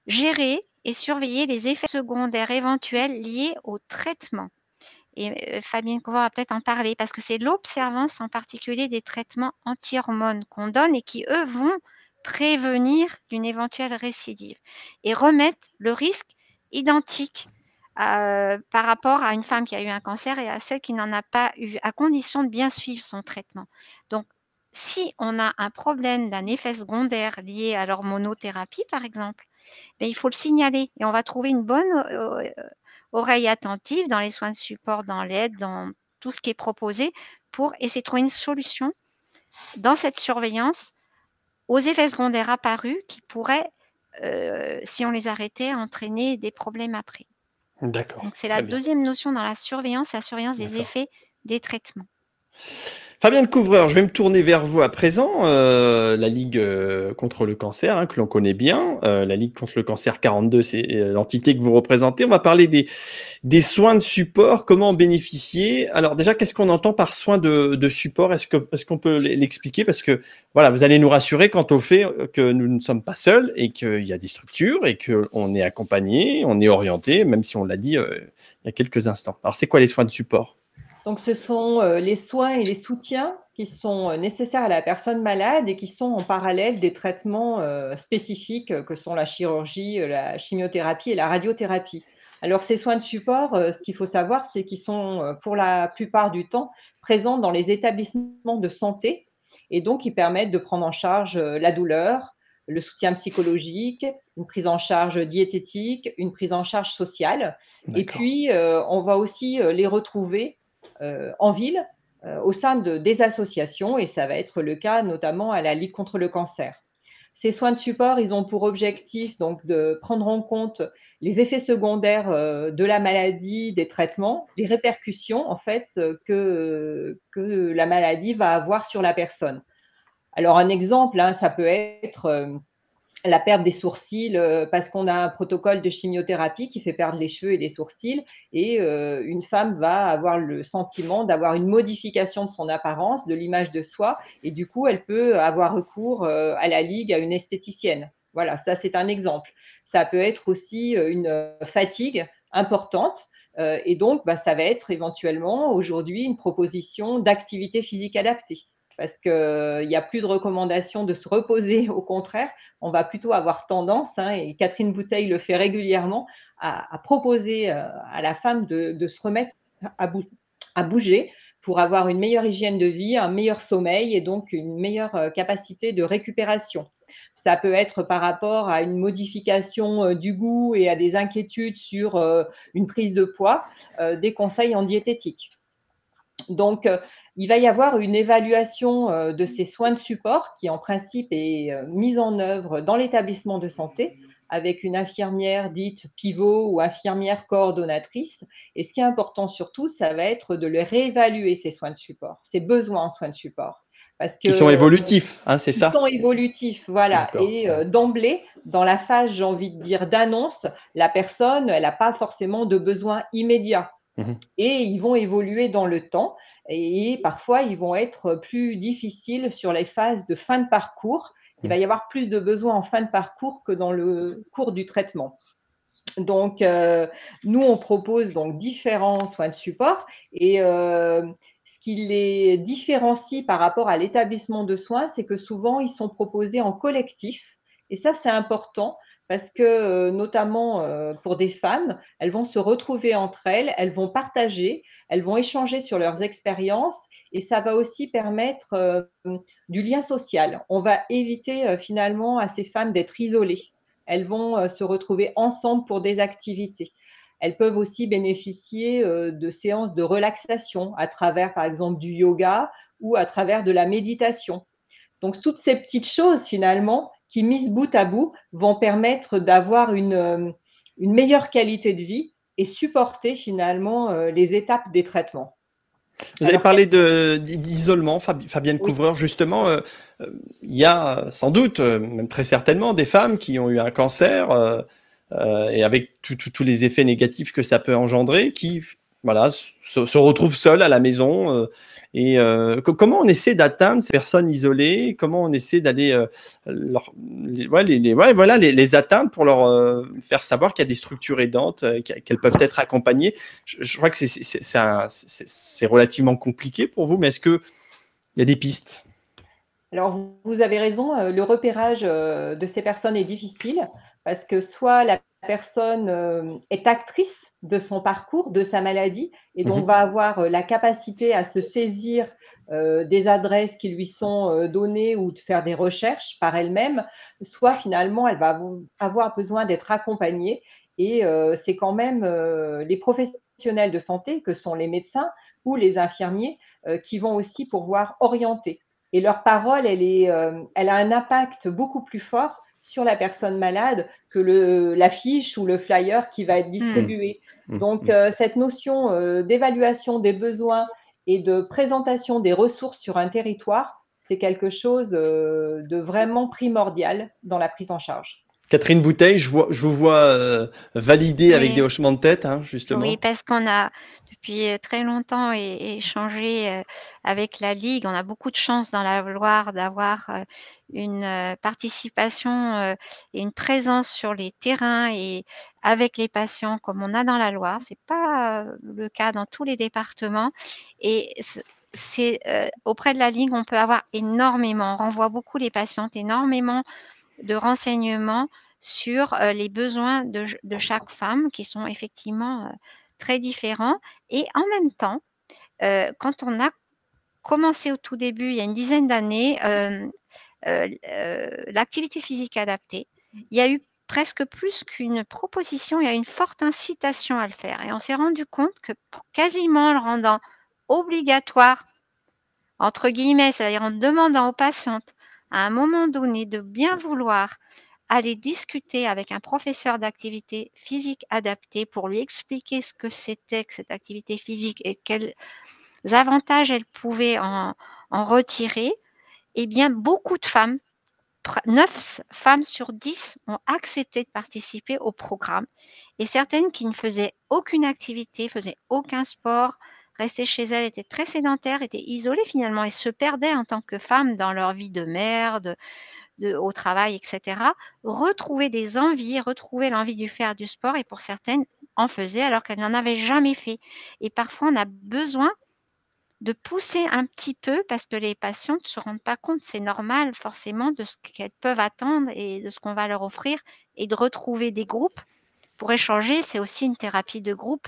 gérer et surveiller les effets secondaires éventuels liés au traitement. Et Fabienne Couvreur va peut-être en parler parce que c'est l'observance en particulier des traitements anti-hormones qu'on donne et qui, eux, vont prévenir d'une éventuelle récidive et remettre le risque identique par rapport à une femme qui a eu un cancer et à celle qui n'en a pas eu, à condition de bien suivre son traitement. Donc, si on a un problème d'un effet secondaire lié à l'hormonothérapie, par exemple, il faut le signaler et on va trouver une bonne oreille attentive dans les soins de support, dans l'aide, dans tout ce qui est proposé pour essayer de trouver une solution dans cette surveillance aux effets secondaires apparus qui pourraient, si on les arrêtait, entraîner des problèmes après. D'accord. Donc, c'est la deuxième notion dans la surveillance des effets des traitements. Fabienne Couvreur, je vais me tourner vers vous à présent. La Ligue contre le cancer, hein, que l'on connaît bien. La Ligue contre le cancer 42, c'est l'entité que vous représentez. On va parler des soins de support, comment en bénéficier. Alors déjà, qu'est-ce qu'on entend par soins de support? Est-ce qu'on peut l'expliquer? Parce que voilà, vous allez nous rassurer quant au fait que nous ne sommes pas seuls et qu'il y a des structures et qu'on est accompagné, on est orienté, même si on l'a dit il y a quelques instants. Alors c'est quoi les soins de support? Donc, ce sont les soins et les soutiens qui sont nécessaires à la personne malade et qui sont en parallèle des traitements spécifiques que sont la chirurgie, la chimiothérapie et la radiothérapie. Alors, ces soins de support, ce qu'il faut savoir, c'est qu'ils sont pour la plupart du temps présents dans les établissements de santé et donc ils permettent de prendre en charge la douleur, le soutien psychologique, une prise en charge diététique, une prise en charge sociale. Et puis, on va aussi les retrouver en ville au sein des associations et ça va être le cas notamment à la Ligue contre le cancer. Ces soins de support, ils ont pour objectif donc de prendre en compte les effets secondaires de la maladie, des traitements, les répercussions en fait que la maladie va avoir sur la personne. Alors un exemple, hein, ça peut être la perte des sourcils parce qu'on a un protocole de chimiothérapie qui fait perdre les cheveux et les sourcils et une femme va avoir le sentiment d'avoir une modification de son apparence, de l'image de soi et du coup, elle peut avoir recours à la Ligue, à une esthéticienne. Voilà, ça c'est un exemple. Ça peut être aussi une fatigue importante et donc ça va être éventuellement aujourd'hui une proposition d'activité physique adaptée. Parce qu'il n'y a plus de recommandation de se reposer, au contraire, on va plutôt avoir tendance, hein, et Catherine Bouteille le fait régulièrement, à proposer à la femme de se remettre à bouger pour avoir une meilleure hygiène de vie, un meilleur sommeil et donc une meilleure capacité de récupération. Ça peut être par rapport à une modification du goût et à des inquiétudes sur une prise de poids, des conseils en diététique. Donc, il va y avoir une évaluation de ces soins de support qui, en principe, est mise en œuvre dans l'établissement de santé avec une infirmière dite pivot ou infirmière coordonnatrice. Et ce qui est important surtout, ça va être de les réévaluer, ces soins de support, ces besoins en soins de support. Parce que, Ils sont évolutifs, hein, c'est ça? Ils sont évolutifs, voilà. Et d'emblée, dans la phase, j'ai envie de dire, d'annonce, la personne, elle n'a pas forcément de besoin immédiat. Et ils vont évoluer dans le temps et parfois ils vont être plus difficiles sur les phases de fin de parcours. Il va y avoir plus de besoins en fin de parcours que dans le cours du traitement. Donc, nous, on propose donc différents soins de support et ce qui les différencie par rapport à l'établissement de soins, c'est que souvent, ils sont proposés en collectif et ça, c'est important parce que notamment pour des femmes, elles vont se retrouver entre elles, elles vont partager, elles vont échanger sur leurs expériences et ça va aussi permettre du lien social. On va éviter finalement à ces femmes d'être isolées. Elles vont se retrouver ensemble pour des activités. Elles peuvent aussi bénéficier de séances de relaxation à travers, par exemple, du yoga ou à travers de la méditation. Donc, toutes ces petites choses, finalement, qui, mises bout à bout, vont permettre d'avoir une meilleure qualité de vie et supporter, finalement, les étapes des traitements. Vous avez parlé d'isolement, Fabienne Couvreur, justement. Il y a sans doute, même très certainement, des femmes qui ont eu un cancer et avec tous les effets négatifs que ça peut engendrer, qui voilà, se retrouvent seules à la maison. Comment on essaie d'atteindre ces personnes isolées? Comment on essaie d'aller les atteindre pour leur faire savoir qu'il y a des structures aidantes, qu'elles peuvent être accompagnées? Je crois que c'est relativement compliqué pour vous, mais est-ce qu'il y a des pistes? Alors, vous avez raison, le repérage de ces personnes est difficile parce que soit la personne est actrice de son parcours, de sa maladie, et donc va avoir la capacité à se saisir des adresses qui lui sont données ou de faire des recherches par elle-même, soit finalement elle va avoir besoin d'être accompagnée et c'est quand même les professionnels de santé, que sont les médecins ou les infirmiers, qui vont aussi pouvoir orienter. Et leur parole, elle a un impact beaucoup plus fort sur la personne malade que l'affiche ou le flyer qui va être distribué. Donc, cette notion d'évaluation des besoins et de présentation des ressources sur un territoire, c'est quelque chose de vraiment primordial dans la prise en charge. Catherine Bouteille, je vous vois valider avec des Oui. hochements de tête, hein, Oui, justement. parce qu'on a depuis très longtemps échangé avec la Ligue. On a beaucoup de chance dans la Loire d'avoir une participation et une présence sur les terrains et avec les patients comme on a dans la Loire. C'est pas le cas dans tous les départements et c'est auprès de la Ligue, on peut avoir énormément, on renvoie beaucoup les patientes, énormément de renseignements sur les besoins de chaque femme qui sont effectivement très différents. Et en même temps, quand on a commencé au tout début, il y a une dizaine d'années, l'activité physique adaptée, il y a eu presque plus qu'une proposition, il y a une forte incitation à le faire. Et on s'est rendu compte que quasiment en le rendant obligatoire, entre guillemets, c'est-à-dire en demandant aux patientes à un moment donné de bien vouloir aller discuter avec un professeur d'activité physique adaptée pour lui expliquer ce que c'était que cette activité physique et quels avantages elle pouvait en retirer, eh bien beaucoup de femmes, 9 femmes sur 10 ont accepté de participer au programme et certaines qui ne faisaient aucune activité, faisaient aucun sport, restaient chez elles, étaient très sédentaires, étaient isolées finalement et se perdaient en tant que femmes dans leur vie de mère, au travail, etc., retrouver des envies, retrouver l'envie de faire du sport et pour certaines en faisaient alors qu'elles n'en avaient jamais fait. Et parfois, on a besoin de pousser un petit peu parce que les patientes ne se rendent pas compte, c'est normal forcément de ce qu'elles peuvent attendre et de ce qu'on va leur offrir et de retrouver des groupes pour échanger. C'est aussi une thérapie de groupe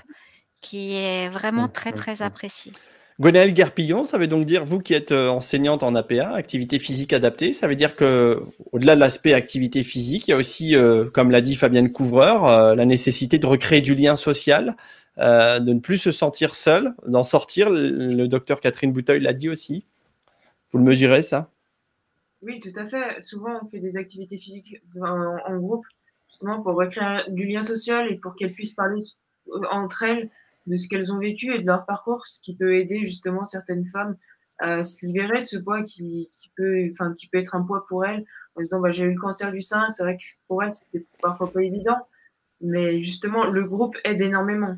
qui est vraiment très, très appréciée. Gwenaëlle Guerpillon, ça veut donc dire, vous qui êtes enseignante en APA, activité physique adaptée, ça veut dire que au-delà de l'aspect activité physique, il y a aussi, comme l'a dit Fabienne Couvreur, la nécessité de recréer du lien social, de ne plus se sentir seul, d'en sortir. Le docteur Catherine Bouteille l'a dit aussi. Vous le mesurez, ça? Oui, tout à fait. Souvent, on fait des activités physiques en groupe, justement pour recréer du lien social et pour qu'elles puissent parler entre elles de ce qu'elles ont vécu et de leur parcours, ce qui peut aider justement certaines femmes à se libérer de ce poids qui peut être un poids pour elles, en disant bah, j'ai eu le cancer du sein, c'est vrai que pour elles, c'était parfois pas évident, mais justement, le groupe aide énormément.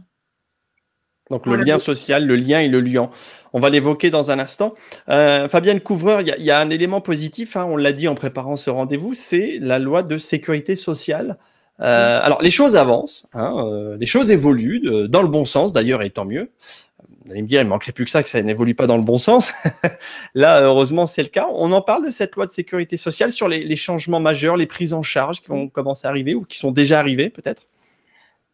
Donc le lien social, le lien et le liant. On va l'évoquer dans un instant. Fabienne Couvreur, il y a un élément positif, hein, on l'a dit en préparant ce rendez-vous, c'est la loi de sécurité sociale. Alors les choses avancent, hein, les choses évoluent dans le bon sens d'ailleurs, et tant mieux. Vous allez me dire, il ne manquerait plus que ça n'évolue pas dans le bon sens. Là, heureusement, c'est le cas. On en parle de cette loi de sécurité sociale sur les changements majeurs, les prises en charge qui vont commencer à arriver ou qui sont déjà arrivées peut-être.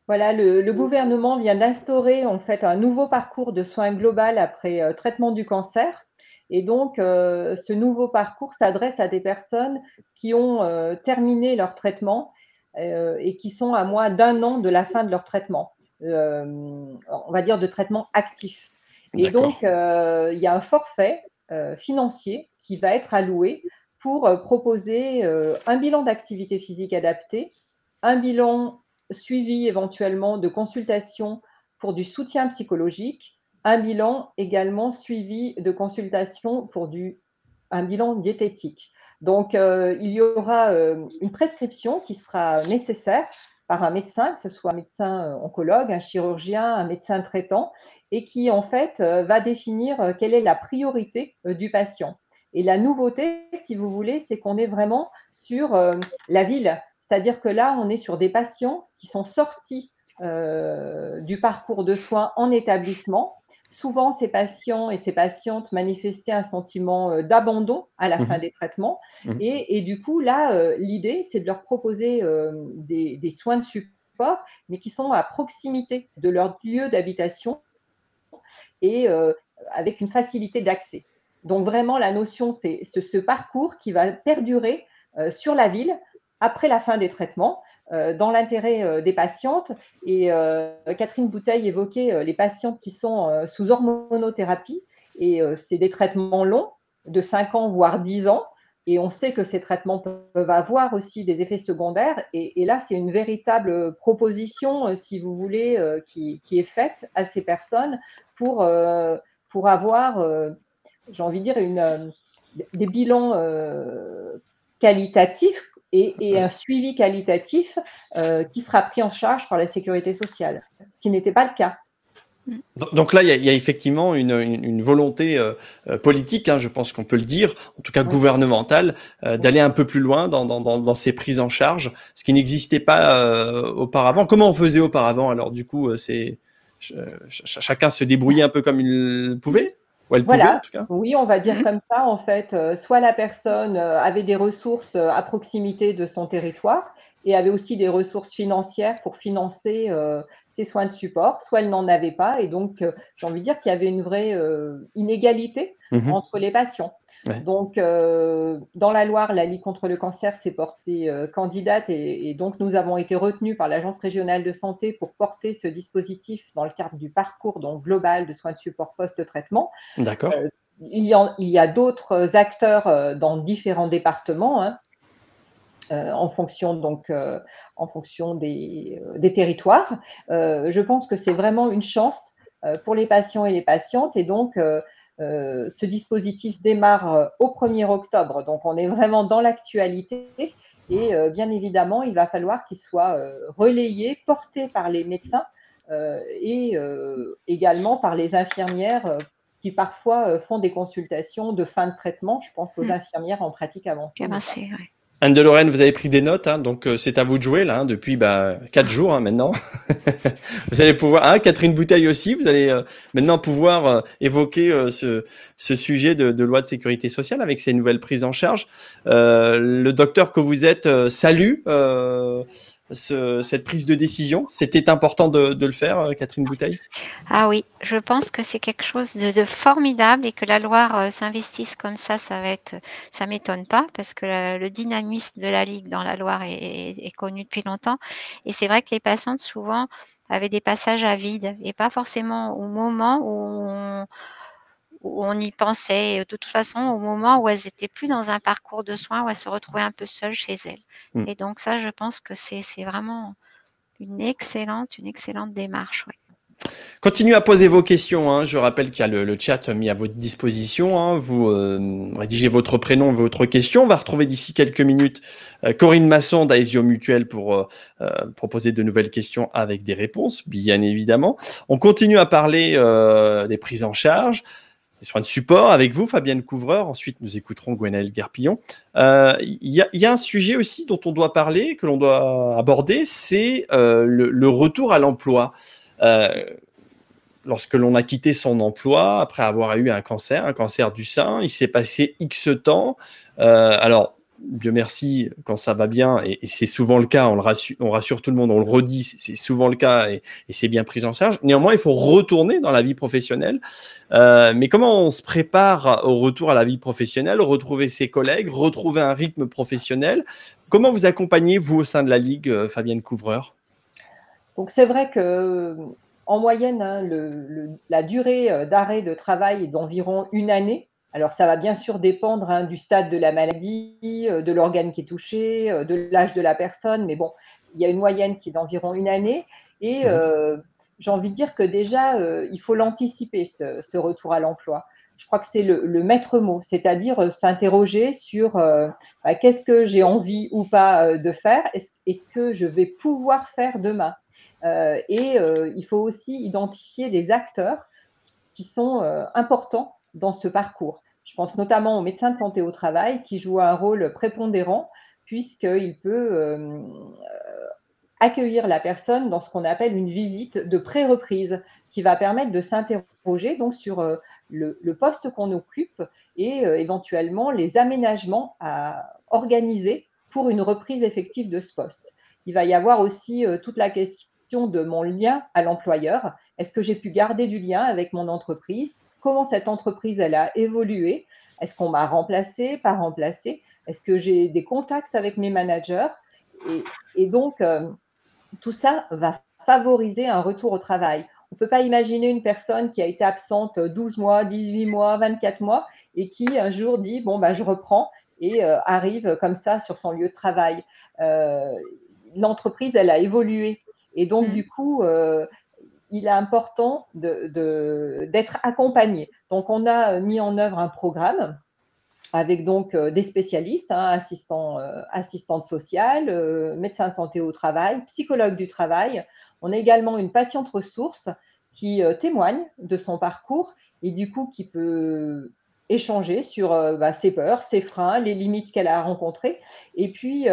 Voilà, le gouvernement vient d'instaurer en fait un nouveau parcours de soins global après traitement du cancer. Et donc, ce nouveau parcours s'adresse à des personnes qui ont terminé leur traitement et qui sont à moins d'1 an de la fin de leur traitement, on va dire de traitement actif. Et donc, il y a un forfait financier qui va être alloué pour proposer un bilan d'activité physique adaptée, un bilan suivi éventuellement de consultation pour du soutien psychologique, un bilan également suivi de consultation pour un bilan diététique. Donc, il y aura une prescription qui sera nécessaire par un médecin, que ce soit un médecin oncologue, un chirurgien, un médecin traitant, et qui en fait va définir quelle est la priorité du patient. Et la nouveauté, si vous voulez, c'est qu'on est vraiment sur la ville. C'est-à-dire que là, on est sur des patients qui sont sortis du parcours de soins en établissement. Souvent, ces patients et ces patientes manifestaient un sentiment d'abandon à la fin des traitements. Et du coup, là, l'idée, c'est de leur proposer des soins de support, mais qui sont à proximité de leur lieu d'habitation et avec une facilité d'accès. Donc, vraiment, la notion, c'est ce parcours qui va perdurer sur la ville après la fin des traitements, dans l'intérêt des patientes. Et Catherine Bouteille évoquait les patientes qui sont sous hormonothérapie. Et c'est des traitements longs, de 5 ans, voire 10 ans. Et on sait que ces traitements peuvent avoir aussi des effets secondaires. Et là, c'est une véritable proposition, si vous voulez, qui est faite à ces personnes pour pour avoir, j'ai envie de dire, des bilans qualitatifs et un suivi qualitatif qui sera pris en charge par la sécurité sociale, ce qui n'était pas le cas. Donc là, il y a effectivement une volonté politique, hein, je pense qu'on peut le dire, en tout cas Oui. gouvernementale, d'aller un peu plus loin dans ces prises en charge, ce qui n'existait pas auparavant. Comment on faisait auparavant? Alors du coup, chacun se débrouillait un peu comme il pouvait, ou elle pouvait en Voilà, tout cas. oui, on va dire comme ça, en fait, soit la personne avait des ressources à proximité de son territoire et avait aussi des ressources financières pour financer ses soins de support, soit elle n'en avait pas. Et donc, j'ai envie de dire qu'il y avait une vraie inégalité entre les patients. Ouais. Donc, dans la Loire, la Ligue contre le cancer s'est portée candidate et donc nous avons été retenus par l'Agence régionale de santé pour porter ce dispositif dans le cadre du parcours donc, global de soins de support post-traitement. D'accord. Il y a d'autres acteurs dans différents départements, hein, en fonction des territoires. Je pense que c'est vraiment une chance pour les patients et les patientes. Et donc, ce dispositif démarre au 1er octobre. Donc, on est vraiment dans l'actualité. Et bien évidemment, il va falloir qu'il soit relayé, porté par les médecins et également par les infirmières qui parfois font des consultations de fin de traitement. Je pense aux infirmières en pratique avancée. Anne de Lorraine, vous avez pris des notes, hein, donc c'est à vous de jouer là, hein, depuis 4 jours hein, maintenant. Vous allez pouvoir, Catherine Bouteille aussi, vous allez maintenant pouvoir évoquer ce sujet de loi de sécurité sociale avec ces nouvelles prises en charge. Le docteur que vous êtes salue cette prise de décision. C'était important de le faire, Catherine Bouteille? Ah oui, je pense que c'est quelque chose de formidable et que la Loire s'investisse comme ça m'étonne pas parce que le dynamisme de la Ligue dans la Loire est connu depuis longtemps. Et c'est vrai que les patientes souvent avaient des passages à vide et pas forcément au moment où on y pensait. De toute façon, au moment où elles étaient plus dans un parcours de soins, où elles se retrouvaient un peu seules chez elles. Et donc ça, je pense que c'est vraiment une excellente démarche. Ouais. Continuez à poser vos questions. Hein. Je rappelle qu'il y a le chat mis à votre disposition. Hein. Vous rédigez votre prénom, votre question. On va retrouver d'ici quelques minutes Corinne Masson d'Aesio Mutuel pour proposer de nouvelles questions avec des réponses, bien évidemment. On continue à parler des prises en charge, des soins de support avec vous, Fabienne Couvreur. Ensuite, nous écouterons Gwenaëlle Guerpillon. Il y a un sujet aussi dont on doit parler, que l'on doit aborder, c'est le retour à l'emploi. Lorsque l'on a quitté son emploi, après avoir eu un cancer du sein, il s'est passé X temps. Alors, Dieu merci, quand ça va bien, et c'est souvent le cas, on rassure tout le monde, on le redit, c'est souvent le cas et c'est bien pris en charge. Néanmoins, il faut retourner dans la vie professionnelle. Mais comment on se prépare au retour à la vie professionnelle, retrouver ses collègues, retrouver un rythme professionnel? Comment vous accompagnez, vous, au sein de la Ligue, Fabienne Couvreur? Donc, c'est vrai que en moyenne, hein, la durée d'arrêt de travail est d'environ 1 année. Alors, ça va bien sûr dépendre hein, du stade de la maladie, de l'organe qui est touché, de l'âge de la personne. Mais bon, il y a une moyenne qui est d'environ 1 année. Et j'ai envie de dire que déjà, il faut l'anticiper, ce retour à l'emploi. Je crois que c'est le maître mot, c'est-à-dire s'interroger sur qu'est-ce que j'ai envie ou pas de faire, est-ce que je vais pouvoir faire demain. Il faut aussi identifier les acteurs qui sont importants dans ce parcours. Je pense notamment aux médecins de santé au travail qui jouent un rôle prépondérant puisqu'il peut accueillir la personne dans ce qu'on appelle une visite de pré-reprise qui va permettre de s'interroger donc sur le poste qu'on occupe et éventuellement les aménagements à organiser pour une reprise effective de ce poste. Il va y avoir aussi toute la question de mon lien à l'employeur. Est-ce que j'ai pu garder du lien avec mon entreprise? Comment cette entreprise elle a évolué? Est-ce qu'on m'a remplacé, pas remplacé? Est-ce que j'ai des contacts avec mes managers? Et donc, tout ça va favoriser un retour au travail. On ne peut pas imaginer une personne qui a été absente 12 mois, 18 mois, 24 mois et qui un jour dit bon, je reprends et arrive comme ça sur son lieu de travail. L'entreprise, elle a évolué. Et donc, du coup, il est important d'être accompagné. Donc, on a mis en œuvre un programme avec donc des spécialistes, hein, assistantes sociales, médecins de santé au travail, psychologues du travail. On a également une patiente ressource qui témoigne de son parcours et du coup qui peut échanger sur ses peurs, ses freins, les limites qu'elle a rencontrées. Et puis,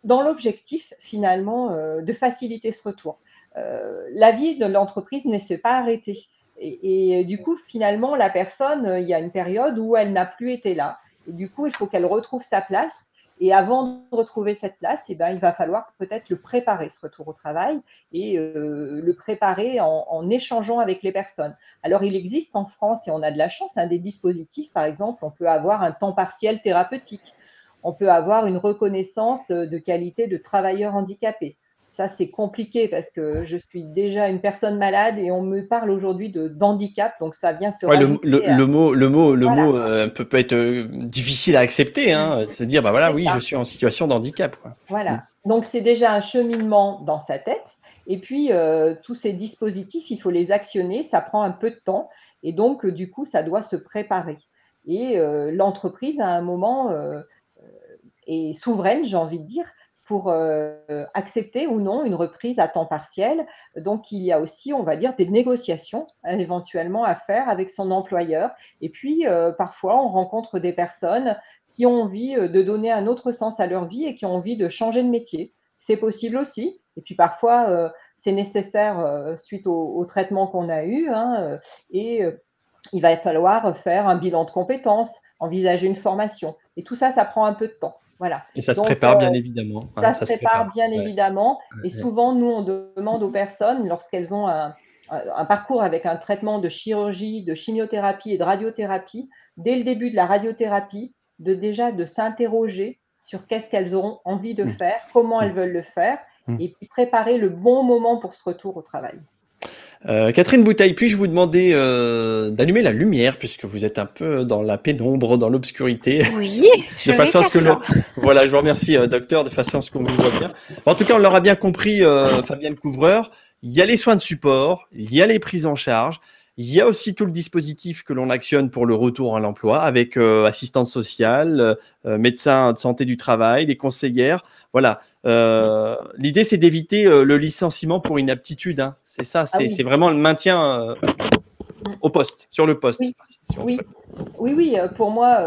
dans l'objectif finalement de faciliter ce retour. La vie de l'entreprise ne s'est pas arrêtée. Et du coup, finalement, la personne, il y a une période où elle n'a plus été là. Et du coup, il faut qu'elle retrouve sa place. Et avant de retrouver cette place, eh ben, il va falloir peut-être le préparer, ce retour au travail, et le préparer en échangeant avec les personnes. Alors, il existe en France, et on a de la chance, hein, des dispositifs. Par exemple, on peut avoir un temps partiel thérapeutique. On peut avoir une reconnaissance de qualité de travailleur handicapé. Ça, c'est compliqué parce que je suis déjà une personne malade et on me parle aujourd'hui d'handicap, donc ça vient se rajouter. Le mot peut être difficile à accepter, hein, de se dire, bah voilà, oui, je suis en situation de handicap, quoi. Voilà, donc c'est déjà un cheminement dans sa tête. Et puis, tous ces dispositifs, il faut les actionner, ça prend un peu de temps. Et donc, du coup, ça doit se préparer. Et l'entreprise, à un moment, est souveraine, j'ai envie de dire, pour accepter ou non une reprise à temps partiel. Donc, il y a aussi, on va dire, des négociations éventuellement à faire avec son employeur. Et puis, parfois, on rencontre des personnes qui ont envie de donner un autre sens à leur vie et qui ont envie de changer de métier. C'est possible aussi. Et puis, parfois, c'est nécessaire suite au traitement qu'on a eu. Hein, et il va falloir faire un bilan de compétences, envisager une formation. Et tout ça, ça prend un peu de temps. Voilà. Et ça se prépare bien évidemment. Ça se prépare bien évidemment. Et souvent, nous, on demande aux personnes, lorsqu'elles ont un parcours avec un traitement de chirurgie, de chimiothérapie et de radiothérapie, dès le début de la radiothérapie, de s'interroger sur qu'est-ce qu'elles auront envie de faire, comment elles veulent le faire, et puis préparer le bon moment pour ce retour au travail. Catherine Bouteille, puis-je vous demander d'allumer la lumière puisque vous êtes un peu dans la pénombre, dans l'obscurité. Oui, de façon à ce que voilà, je vous remercie, docteur, de façon à ce qu'on vous voit bien. En tout cas, on l'aura bien compris, Fabienne Couvreur. Il y a les soins de support, il y a les prises en charge, il y a aussi tout le dispositif que l'on actionne pour le retour à l'emploi avec assistante sociale, médecin de santé du travail, des conseillères. Voilà. L'idée, c'est d'éviter le licenciement pour inaptitude. Hein. C'est ça, c'est vraiment le maintien au poste, sur le poste. Oui, oui, pour moi,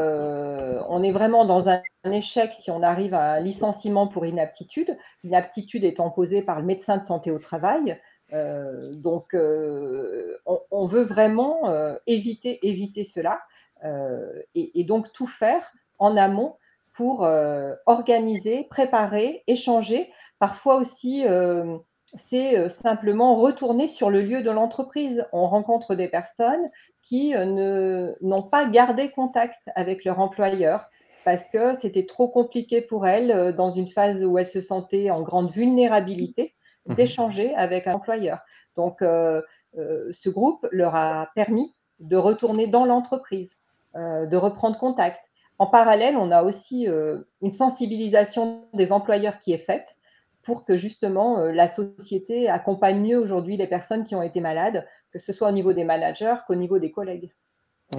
on est vraiment dans un échec si on arrive à un licenciement pour inaptitude. L'inaptitude étant posée par le médecin de santé au travail. Donc, on veut vraiment éviter cela et donc tout faire en amont pour organiser, préparer, échanger. Parfois aussi, c'est simplement retourner sur le lieu de l'entreprise. On rencontre des personnes qui n'ont pas gardé contact avec leur employeur parce que c'était trop compliqué pour elles dans une phase où elles se sentaient en grande vulnérabilité d'échanger avec un employeur. Donc, ce groupe leur a permis de retourner dans l'entreprise, de reprendre contact. En parallèle, on a aussi une sensibilisation des employeurs qui est faite pour que justement la société accompagne mieux aujourd'hui les personnes qui ont été malades, que ce soit au niveau des managers qu'au niveau des collègues.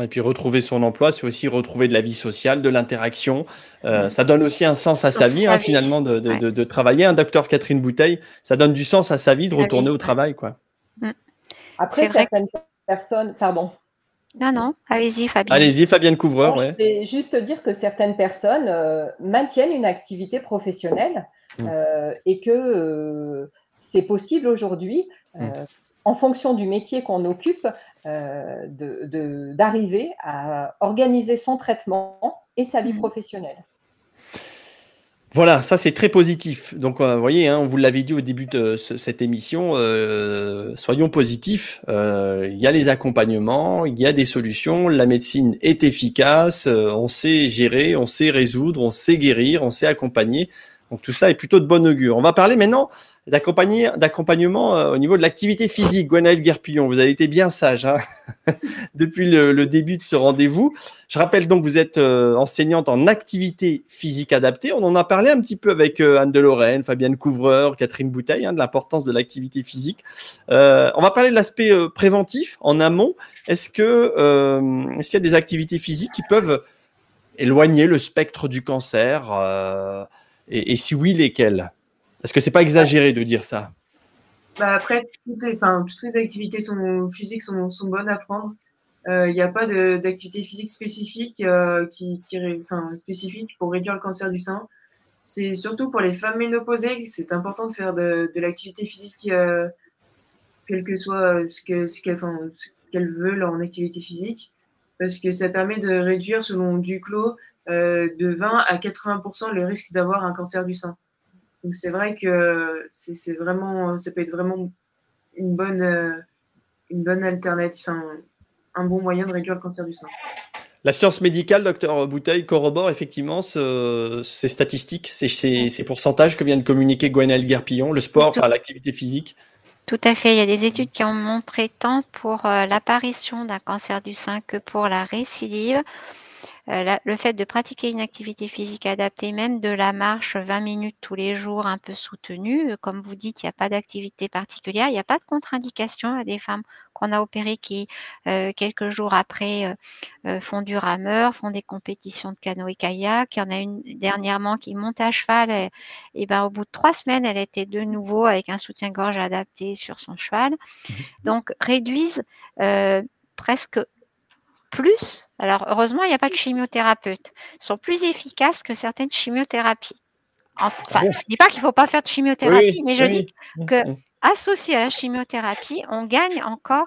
Et puis retrouver son emploi, c'est aussi retrouver de la vie sociale, de l'interaction. Ça donne aussi un sens à sa vie, hein, finalement, de travailler. Un docteur Catherine Bouteille, ça donne du sens à sa vie de retourner au travail, quoi. Après, certaines personnes, pardon. Non, allez-y, Fabienne. Allez-y, Fabienne Couvreur. Je vais juste dire que certaines personnes maintiennent une activité professionnelle et que c'est possible aujourd'hui, en fonction du métier qu'on occupe, d'arriver à organiser son traitement et sa vie professionnelle. Voilà, ça c'est très positif. Donc, vous voyez, hein, on vous l'avait dit au début de cette émission, soyons positifs. Il y a les accompagnements, il y a des solutions. La médecine est efficace. On sait gérer, on sait résoudre, on sait guérir, on sait accompagner. Donc tout ça est plutôt de bon augure. On va parler maintenant d'accompagnement au niveau de l'activité physique. Gwenaëlle Guerpillon, vous avez été bien sage hein depuis le début de ce rendez-vous. Je rappelle donc que vous êtes enseignante en activité physique adaptée. On en a parlé un petit peu avec Anne de Lorraine, Fabienne Couvreur, Catherine Bouteille, de l'importance de l'activité physique. On va parler de l'aspect préventif en amont. Est-ce qu'il y a des activités physiques qui peuvent éloigner le spectre du cancer et si oui, lesquelles? Est-ce que c'est pas exagéré de dire ça? Après, toutes les activités physiques sont bonnes à prendre. Il n'y a pas d'activité physique spécifique spécifique pour réduire le cancer du sein. C'est surtout pour les femmes ménopausées que c'est important de faire de l'activité physique, quel que soit ce qu'elles veulent en activité physique, parce que ça permet de réduire, selon Duclos, de 20 à 80% le risque d'avoir un cancer du sein. Donc c'est vrai que ça peut être vraiment une bonne alternative, un bon moyen de réduire le cancer du sein. La science médicale, docteur Bouteille, corrobore effectivement ces statistiques, ces pourcentages que vient de communiquer Gwenaëlle Guerpillon, le sport, l'activité physique. Tout à fait. Il y a des études qui ont montré tant pour l'apparition d'un cancer du sein que pour la récidive. Le fait de pratiquer une activité physique adaptée, même de la marche 20 minutes tous les jours, un peu soutenue, comme vous dites, il n'y a pas d'activité particulière, il n'y a pas de contre-indication à des femmes qu'on a opérées qui, quelques jours après, font du rameur, font des compétitions de canoë-kayak. Il y en a une dernièrement qui monte à cheval et au bout de 3 semaines, elle était de nouveau avec un soutien-gorge adapté sur son cheval. Donc, réduisent presque plus, alors heureusement, il n'y a pas de chimiothérapeute, sont plus efficaces que certaines chimiothérapies. Je ne dis pas qu'il ne faut pas faire de chimiothérapie, mais je dis qu'associé à la chimiothérapie, on gagne encore,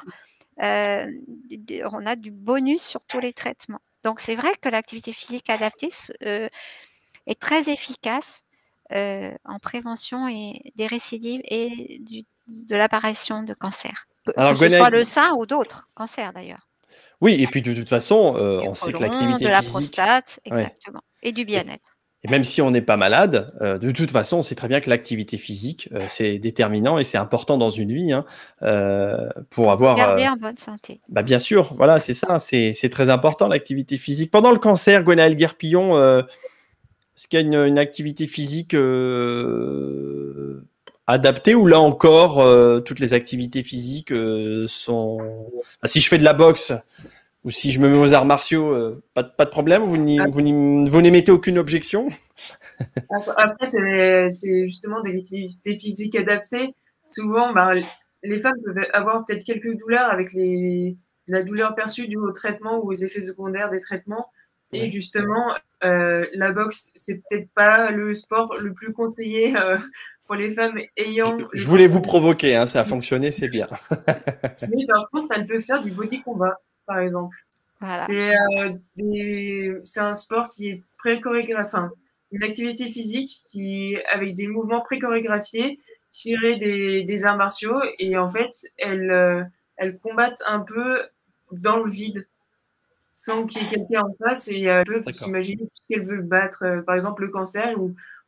on a du bonus sur tous les traitements. Donc, c'est vrai que l'activité physique adaptée est très efficace en prévention des récidives et de l'apparition de cancer, que ce soit le sein ou d'autres cancers d'ailleurs. Oui, et puis de toute façon, on sait que l'activité physique… de la prostate, exactement, et du bien-être. Et même si on n'est pas malade, de toute façon, on sait très bien que l'activité physique, c'est déterminant et c'est important dans une vie pour avoir… Garder en bonne santé. Bien sûr, voilà, c'est ça, c'est très important l'activité physique. Pendant le cancer, Gwenaëlle Guerpillon, est-ce qu'il y a une activité physique adapté ou là encore, toutes les activités physiques sont… si je fais de la boxe ou si je me mets aux arts martiaux, pas de problème, vous n'émettez aucune objection? Après, c'est justement des activités physiques adaptées. Souvent, les femmes peuvent avoir peut-être quelques douleurs avec la douleur perçue due au traitement ou aux effets secondaires des traitements. Et justement, la boxe, c'est peut-être pas le sport le plus conseillé pour les femmes ayant… Je voulais vous provoquer, ça a fonctionné, c'est bien. Mais par contre, elle peut faire du body combat, par exemple. Voilà. C'est un sport qui est pré-chorégraphié, une activité physique avec des mouvements pré-chorégraphiés, tirés des arts martiaux, et en fait, elles combattent un peu dans le vide, sans qu'il y ait quelqu'un en face, et elles peuvent s'imaginer tout ce qu'elles veulent battre, par exemple le cancer,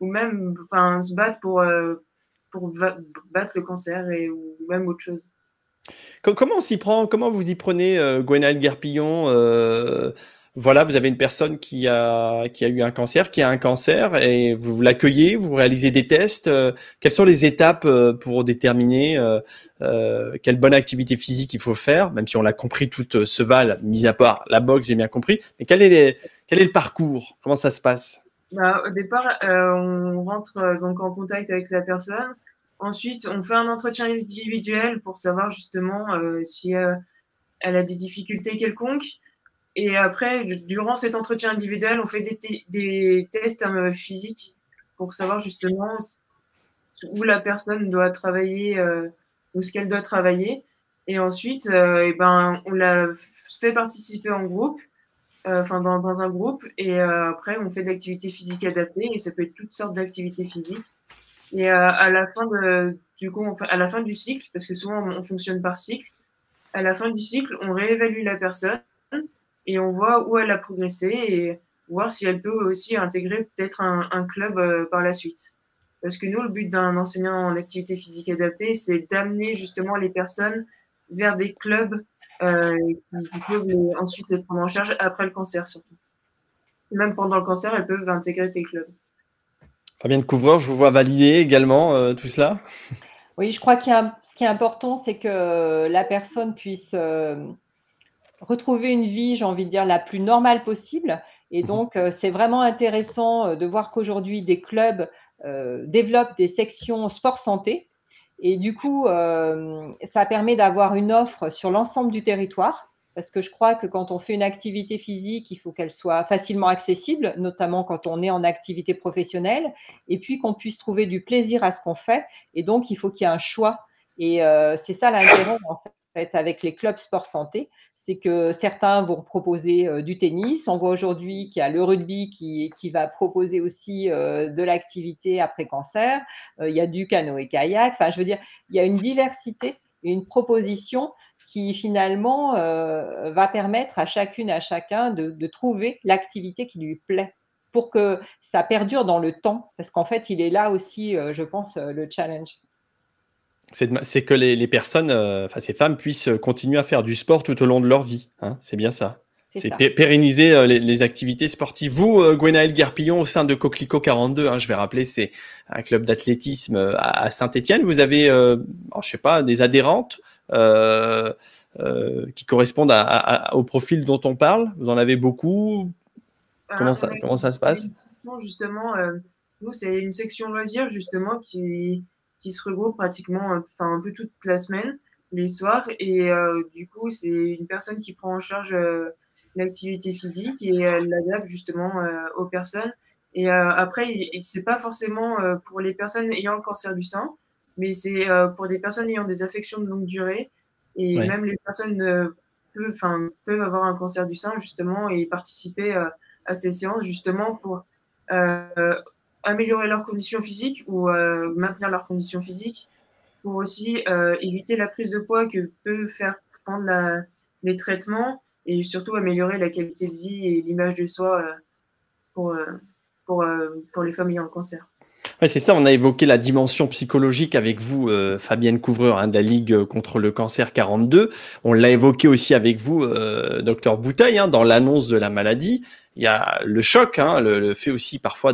ou même se battre pour battre le cancer ou même autre chose. Comment on s'y prend? Comment vous y prenez, Gwenaëlle Guerpillon? Voilà, vous avez une personne qui a eu un cancer, qui a un cancer, et vous l'accueillez, vous réalisez des tests. Quelles sont les étapes pour déterminer quelle bonne activité physique il faut faire, même si on l'a compris, toute se valent, mis à part la boxe, j'ai bien compris. Mais quel est le parcours? Comment ça se passe? Au départ, on rentre donc en contact avec la personne. Ensuite, on fait un entretien individuel pour savoir justement si elle a des difficultés quelconques. Et après, durant cet entretien individuel, on fait des tests physiques pour savoir justement où la personne doit travailler ou ce qu'elle doit travailler. Et ensuite, on la fait participer en groupe, dans un groupe. Et après, on fait de l'activité physique adaptée. Et ça peut être toutes sortes d'activités physiques. Et à la fin à la fin du cycle, parce que souvent on fonctionne par cycle, à la fin du cycle, on réévalue la personne et on voit où elle a progressé et voir si elle peut aussi intégrer peut-être un club par la suite. Parce que nous, le but d'un enseignant en activité physique adaptée, c'est d'amener justement les personnes vers des clubs qui peuvent ensuite les prendre en charge après le cancer surtout. Même pendant le cancer, elles peuvent intégrer tes clubs. Fabienne Couvreur, je vous vois valider également tout cela. Oui, je crois ce qui est important, c'est que la personne puisse retrouver une vie, j'ai envie de dire, la plus normale possible. Et donc, c'est vraiment intéressant de voir qu'aujourd'hui, des clubs développent des sections sport-santé. Et du coup, ça permet d'avoir une offre sur l'ensemble du territoire. Parce que je crois que quand on fait une activité physique, il faut qu'elle soit facilement accessible, notamment quand on est en activité professionnelle, et puis qu'on puisse trouver du plaisir à ce qu'on fait. Et donc, il faut qu'il y ait un choix. Et c'est ça l'intérêt, en fait, avec les clubs sport-santé. C'est que certains vont proposer du tennis. On voit aujourd'hui qu'il y a le rugby qui va proposer aussi de l'activité après cancer. Il y a du canoë-kayak. Enfin, je veux dire, il y a une diversité et une proposition qui finalement va permettre à chacune et à chacun de trouver l'activité qui lui plaît pour que ça perdure dans le temps. Parce qu'en fait, il est là aussi, je pense, le challenge. C'est que les personnes, enfin ces femmes, puissent continuer à faire du sport tout au long de leur vie. Hein, c'est bien ça. C'est pérenniser les activités sportives. Vous, Gwenaëlle Guerpillon, au sein de Coquelicot 42, hein, je vais rappeler, c'est un club d'athlétisme à Saint-Étienne. Vous avez, je sais pas, des adhérentes qui correspondent au profil dont on parle. Vous en avez beaucoup. Comment ça se passe? Justement, nous, c'est une section loisirs, justement, qui se regroupe pratiquement un peu toute la semaine, les soirs. Et du coup, c'est une personne qui prend en charge l'activité physique et elle l'adapte justement aux personnes. Et après, c'est pas forcément pour les personnes ayant le cancer du sein, mais c'est pour des personnes ayant des affections de longue durée. Et même les personnes peuvent avoir un cancer du sein, justement, et participer à ces séances, justement, pour améliorer leurs conditions physiques ou maintenir leurs conditions physiques, pour aussi éviter la prise de poids que peut faire prendre les traitements et surtout améliorer la qualité de vie et l'image de soi pour les femmes ayant le cancer. Ouais, c'est ça, on a évoqué la dimension psychologique avec vous, Fabienne Couvreur, hein, de la Ligue contre le cancer 42. On l'a évoqué aussi avec vous, docteur Bouteille, hein, dans l'annonce de la maladie. Il y a le choc, hein, le fait aussi parfois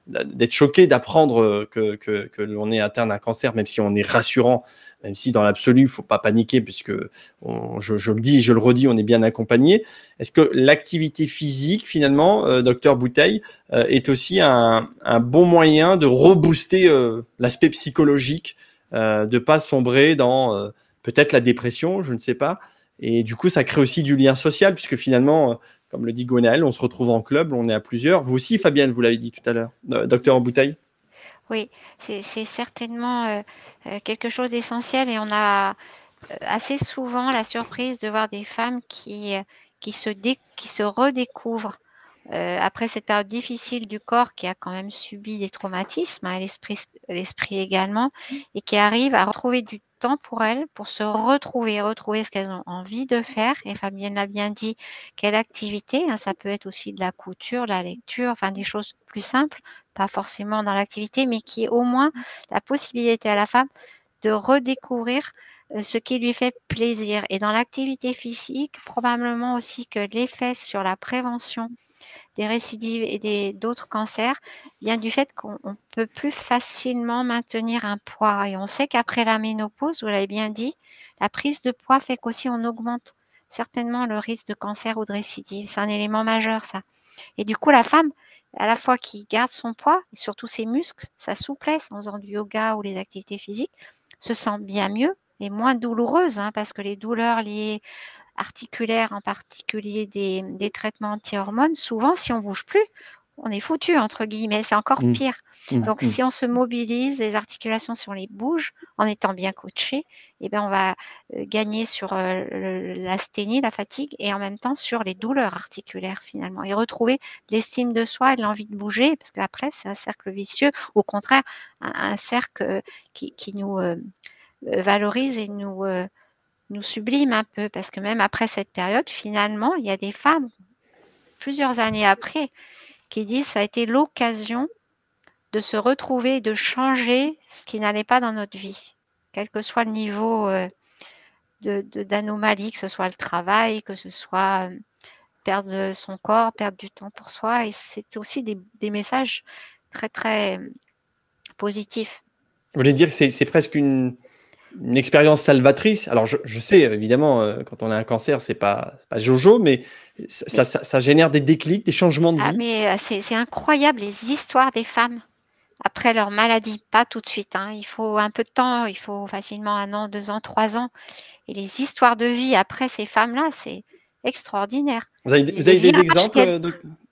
d'être choqué d'apprendre que l'on est atteint d'un cancer, même si on est rassurant, même si dans l'absolu, il ne faut pas paniquer, puisque je le dis, je le redis, on est bien accompagné. Est-ce que l'activité physique, finalement, docteur Bouteille, est aussi un bon moyen de rebooster l'aspect psychologique, de ne pas sombrer dans peut-être la dépression, je ne sais pas. Et du coup, ça crée aussi du lien social, puisque finalement, comme le dit Gwenaëlle, on se retrouve en club, on est à plusieurs. Vous aussi, Fabienne, vous l'avez dit tout à l'heure. Docteur en Bouteille. Oui, c'est certainement quelque chose d'essentiel et on a assez souvent la surprise de voir des femmes qui se redécouvrent après cette période difficile du corps qui a quand même subi des traumatismes, hein, l'esprit également, et qui arrivent à retrouver du temps pour elles, pour se retrouver ce qu'elles ont envie de faire. Et Fabienne l'a bien dit, quelle activité, hein, ça peut être aussi de la couture, de la lecture, enfin des choses plus simples, pas forcément dans l'activité, mais qui est au moins la possibilité à la femme de redécouvrir ce qui lui fait plaisir. Et dans l'activité physique, probablement aussi que l'effet sur la prévention des récidives et d'autres cancers vient du fait qu'on peut plus facilement maintenir un poids. Et on sait qu'après la ménopause, vous l'avez bien dit, la prise de poids fait qu'aussi on augmente certainement le risque de cancer ou de récidive. C'est un élément majeur, ça. Et du coup, la femme, à la fois qui garde son poids, et surtout ses muscles, sa souplesse en faisant du yoga ou les activités physiques, se sent bien mieux et moins douloureuse, hein, parce que les douleurs liées articulaires, en particulier des traitements anti-hormones, souvent, si on ne bouge plus, on est foutu, entre guillemets, c'est encore pire. Donc, si on se mobilise, les articulations, si on les bouge, en étant bien coaché, eh bien, on va gagner sur l'asthénie, la fatigue, et en même temps sur les douleurs articulaires, finalement, et retrouver l'estime de soi et l'envie de bouger, parce qu'après, c'est un cercle vicieux, au contraire, un cercle qui nous valorise et nous sublime un peu, parce que même après cette période, finalement, il y a des femmes, plusieurs années après, qui disent que ça a été l'occasion de se retrouver, de changer ce qui n'allait pas dans notre vie, quel que soit le niveau d'anomalie, que ce soit le travail, que ce soit perdre son corps, perdre du temps pour soi. Et c'est aussi des messages très, très positifs. Vous voulez dire que c'est presque une expérience salvatrice. Alors, je sais, évidemment, quand on a un cancer, c'est pas jojo, mais ça génère des déclics, des changements de vie. Mais c'est incroyable, les histoires des femmes après leur maladie. Pas tout de suite, hein. Il faut un peu de temps, il faut facilement 1 an, 2 ans, 3 ans. Et les histoires de vie après ces femmes-là, c'est extraordinaire. Vous avez des exemples,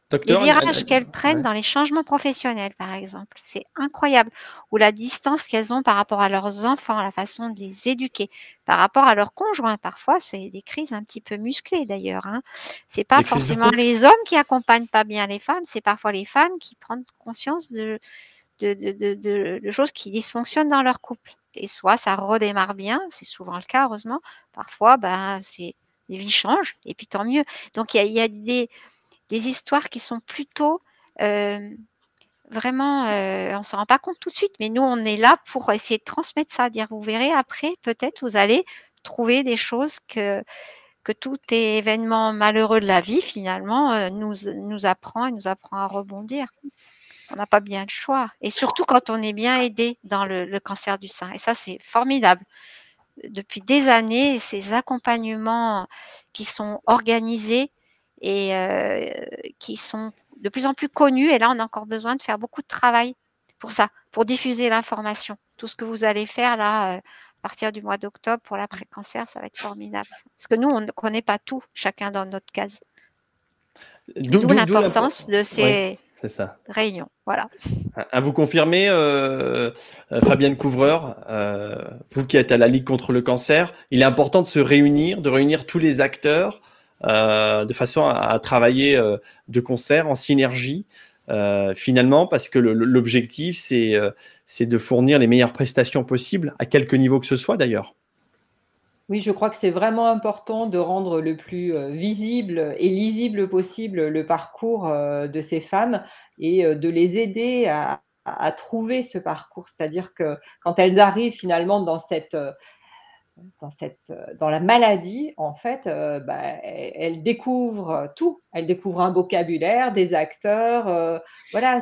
docteur? Les virages qu'elles prennent dans les changements professionnels, par exemple. C'est incroyable. Ou la distance qu'elles ont par rapport à leurs enfants, la façon de les éduquer, par rapport à leurs conjoints. Parfois, c'est des crises un petit peu musclées, d'ailleurs, hein. C'est pas forcément les hommes qui accompagnent pas bien les femmes, c'est parfois les femmes qui prennent conscience de choses qui dysfonctionnent dans leur couple. Et soit ça redémarre bien, c'est souvent le cas, heureusement. Parfois, les vies changent, et puis tant mieux. Donc, il y a des histoires qui sont plutôt vraiment, on ne s'en rend pas compte tout de suite, mais nous, on est là pour essayer de transmettre ça, dire vous verrez après, peut-être vous allez trouver des choses que tout événement malheureux de la vie, finalement, nous apprend à rebondir. On n'a pas bien le choix. Et surtout quand on est bien aidé dans le cancer du sein. Et ça, c'est formidable. Depuis des années, ces accompagnements qui sont organisés et qui sont de plus en plus connus. Et là, on a encore besoin de faire beaucoup de travail pour ça, pour diffuser l'information. Tout ce que vous allez faire là, à partir du mois d'octobre pour l'après-cancer, ça va être formidable. Parce que nous, on ne connaît pas tout, chacun dans notre case. D'où l'importance de ces réunions. Voilà. À vous confirmer, Fabienne Couvreur, vous qui êtes à la Ligue contre le cancer, il est important de réunir tous les acteurs de façon à travailler de concert, en synergie, finalement, parce que l'objectif, c'est de fournir les meilleures prestations possibles, à quelque niveau que ce soit d'ailleurs. Oui, je crois que c'est vraiment important de rendre le plus visible et lisible possible le parcours de ces femmes et de les aider à trouver ce parcours. C'est-à-dire que quand elles arrivent finalement dans la maladie, en fait, elles découvrent tout. Elles découvrent un vocabulaire, des acteurs. Voilà,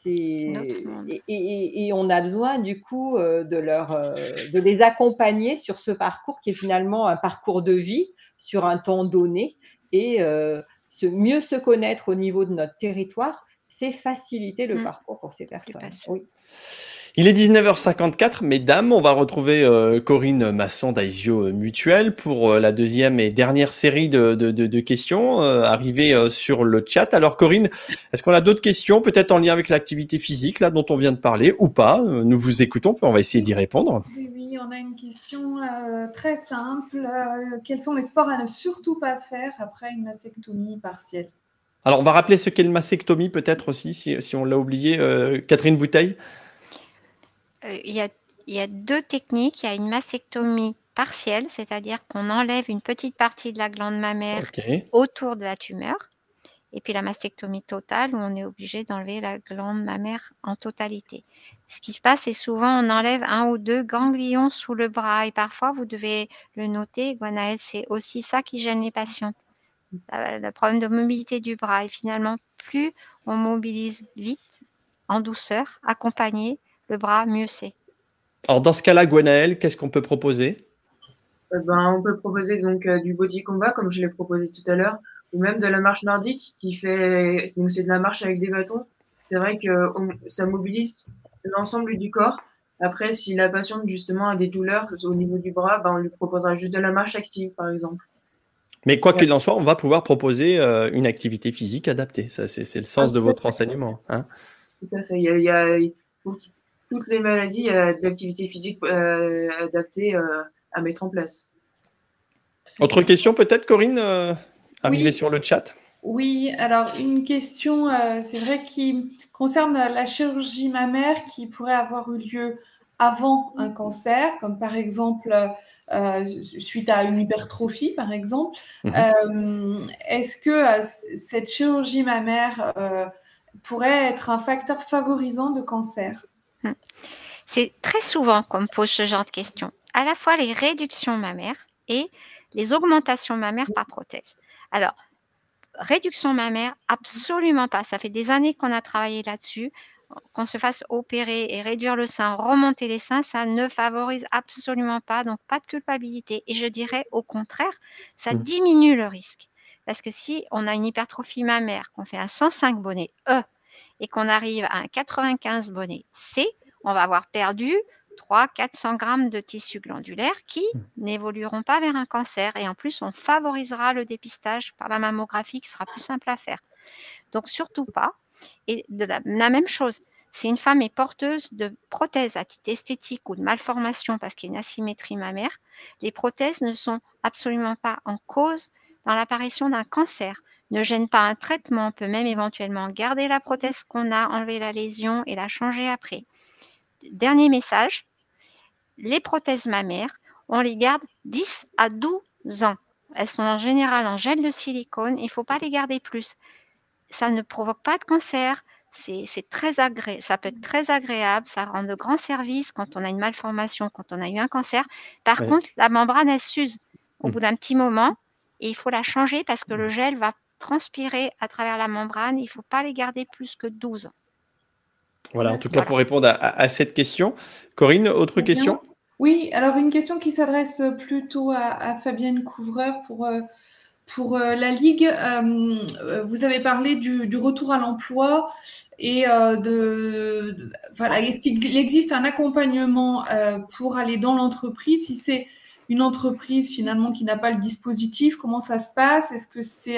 et on a besoin du coup de les accompagner sur ce parcours qui est finalement un parcours de vie sur un temps donné et mieux se connaître au niveau de notre territoire, c'est faciliter le parcours pour ces personnes. Oui. Il est 19h54, mesdames, on va retrouver Corinne Masson d'Aesio Mutuelle pour la deuxième et dernière série de questions arrivées sur le chat. Alors Corinne, est-ce qu'on a d'autres questions, peut-être en lien avec l'activité physique là dont on vient de parler ou pas? Nous vous écoutons, on va essayer d'y répondre. Oui, on a une question très simple. Quels sont les sports à ne surtout pas faire après une mastectomie partielle? Alors on va rappeler ce qu'est une mastectomie peut-être aussi, si on l'a oublié. Catherine Bouteille. Il y a 2 techniques. Il y a une mastectomie partielle, c'est-à-dire qu'on enlève une petite partie de la glande mammaire autour de la tumeur. Et puis la mastectomie totale, où on est obligé d'enlever la glande mammaire en totalité. Ce qui se passe, c'est souvent on enlève 1 ou 2 ganglions sous le bras. Et parfois, vous devez le noter, Gwenaëlle, c'est aussi ça qui gêne les patientes. Le problème de mobilité du bras. Et finalement, plus on mobilise vite, en douceur, accompagné, le bras, mieux c'est. Alors dans ce cas-là, Gwenaëlle, qu'est-ce qu'on peut proposer? On peut proposer donc du body combat, comme je l'ai proposé tout à l'heure, ou même de la marche nordique, donc c'est de la marche avec des bâtons. C'est vrai que ça mobilise l'ensemble du corps. Après, si la patiente justement a des douleurs au niveau du bras, on lui proposera juste de la marche active, par exemple. Mais quoi qu'il en soit, on va pouvoir proposer une activité physique adaptée. Ça, c'est le sens de votre enseignement. Hein. Tout à fait. Pour toutes les maladies, il y a de l'activité physique adaptée à mettre en place. Autre question peut-être, Corinne, arrivée sur le chat? Oui, alors une question, c'est vrai, qui concerne la chirurgie mammaire qui pourrait avoir eu lieu avant un cancer, comme par exemple suite à une hypertrophie, par exemple. Est-ce que cette chirurgie mammaire pourrait être un facteur favorisant de cancer? C'est très souvent qu'on me pose ce genre de questions. À la fois les réductions mammaires et les augmentations mammaires par prothèse. Alors, réduction mammaire, absolument pas. Ça fait des années qu'on a travaillé là-dessus. Qu'on se fasse opérer et réduire le sein, remonter les seins, ça ne favorise absolument pas, donc pas de culpabilité. Et je dirais au contraire, ça diminue le risque. Parce que si on a une hypertrophie mammaire, qu'on fait un 105 bonnet E et qu'on arrive à un 95 bonnet C, on va avoir perdu 300-400 grammes de tissu glandulaire qui n'évolueront pas vers un cancer. Et en plus, on favorisera le dépistage par la mammographie qui sera plus simple à faire. Donc surtout pas. Et de la même chose, si une femme est porteuse de prothèses à titre esthétique ou de malformation parce qu'il y a une asymétrie mammaire, les prothèses ne sont absolument pas en cause dans l'apparition d'un cancer. Ne gênent pas un traitement, on peut même éventuellement garder la prothèse qu'on a, enlever la lésion et la changer après. Dernier message, les prothèses mammaires, on les garde 10 à 12 ans. Elles sont en général en gel de silicone, il ne faut pas les garder plus. Ça ne provoque pas de cancer, ça peut être très agréable, ça rend de grands services quand on a une malformation, quand on a eu un cancer. Par contre, la membrane, elle s'use au bout d'un petit moment et il faut la changer parce que le gel va transpirer à travers la membrane. Il ne faut pas les garder plus que 12 ans. Voilà, en tout cas pour répondre à cette question. Corinne, autre question? Oui, alors une question qui s'adresse plutôt à Fabienne Couvreur pour la Ligue. Vous avez parlé du retour à l'emploi et voilà, est-ce qu'il existe un accompagnement pour aller dans l'entreprise? Si c'est une entreprise finalement qui n'a pas le dispositif, comment ça se passe? Est-ce que c'est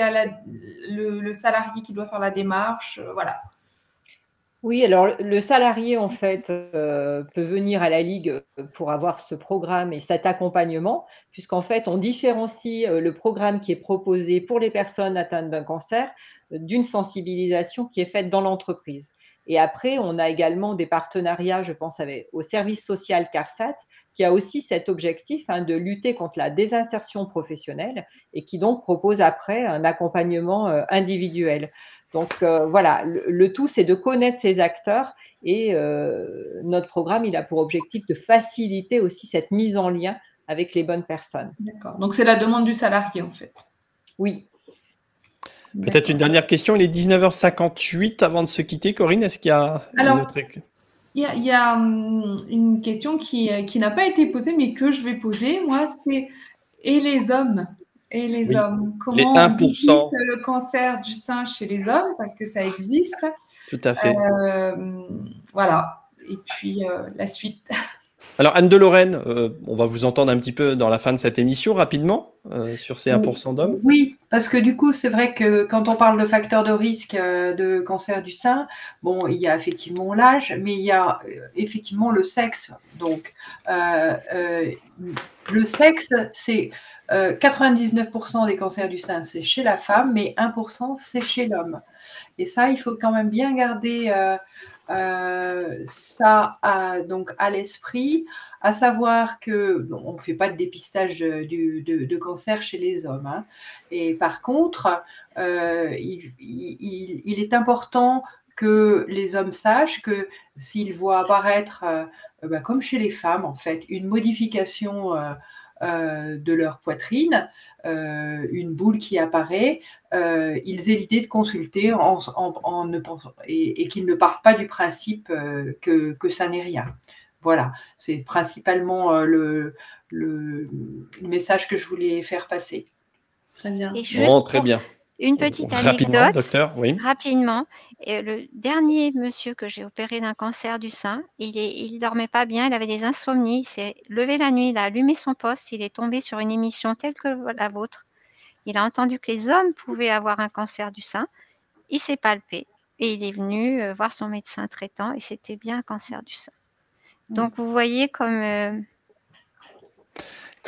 le salarié qui doit faire la démarche? Voilà. Oui, alors le salarié, en fait, peut venir à la Ligue pour avoir ce programme et cet accompagnement, puisqu'en fait, on différencie le programme qui est proposé pour les personnes atteintes d'un cancer d'une sensibilisation qui est faite dans l'entreprise. Et après, on a également des partenariats, je pense, au service social CARSAT, qui a aussi cet objectif de lutter contre la désinsertion professionnelle et qui donc propose après un accompagnement individuel. Donc voilà, le tout, c'est de connaître ces acteurs et notre programme, il a pour objectif de faciliter aussi cette mise en lien avec les bonnes personnes. D'accord. Donc, c'est la demande du salarié, en fait. Oui. Peut-être une dernière question. Il est 19h58 avant de se quitter. Corinne, est-ce qu'il y a une autre... Il y a une question qui n'a pas été posée, mais que je vais poser. Moi, c'est et les hommes? Et les hommes, comment on dépiste le cancer du sein chez les hommes? Parce que ça existe. Tout à fait. Voilà. Et puis, la suite. Alors, Anne de Lorraine, on va vous entendre un petit peu dans la fin de cette émission, rapidement, sur ces 1% d'hommes. Oui, parce que du coup, c'est vrai que quand on parle de facteurs de risque de cancer du sein, bon, il y a effectivement l'âge, mais il y a effectivement le sexe. Donc, le sexe, c'est 99% des cancers du sein, c'est chez la femme, mais 1%, c'est chez l'homme. Et ça, il faut quand même bien garder ça donc à l'esprit, à savoir que on ne fait pas de dépistage de cancer chez les hommes. Hein. Et par contre, il est important que les hommes sachent que s'ils voient apparaître, comme chez les femmes en fait, une modification de leur poitrine, une boule qui apparaît, ils aient l'idée de consulter et qu'ils ne partent pas du principe que ça n'est rien. Voilà, c'est principalement le message que je voulais faire passer. Très bien. Et juste très bien. Une petite rapidement, anecdote, docteur, oui. Rapidement. Le dernier monsieur que j'ai opéré d'un cancer du sein, il dormait pas bien, il avait des insomnies, il s'est levé la nuit, il a allumé son poste, il est tombé sur une émission telle que la vôtre. Il a entendu que les hommes pouvaient avoir un cancer du sein, il s'est palpé et il est venu voir son médecin traitant et c'était bien un cancer du sein. Donc vous voyez comme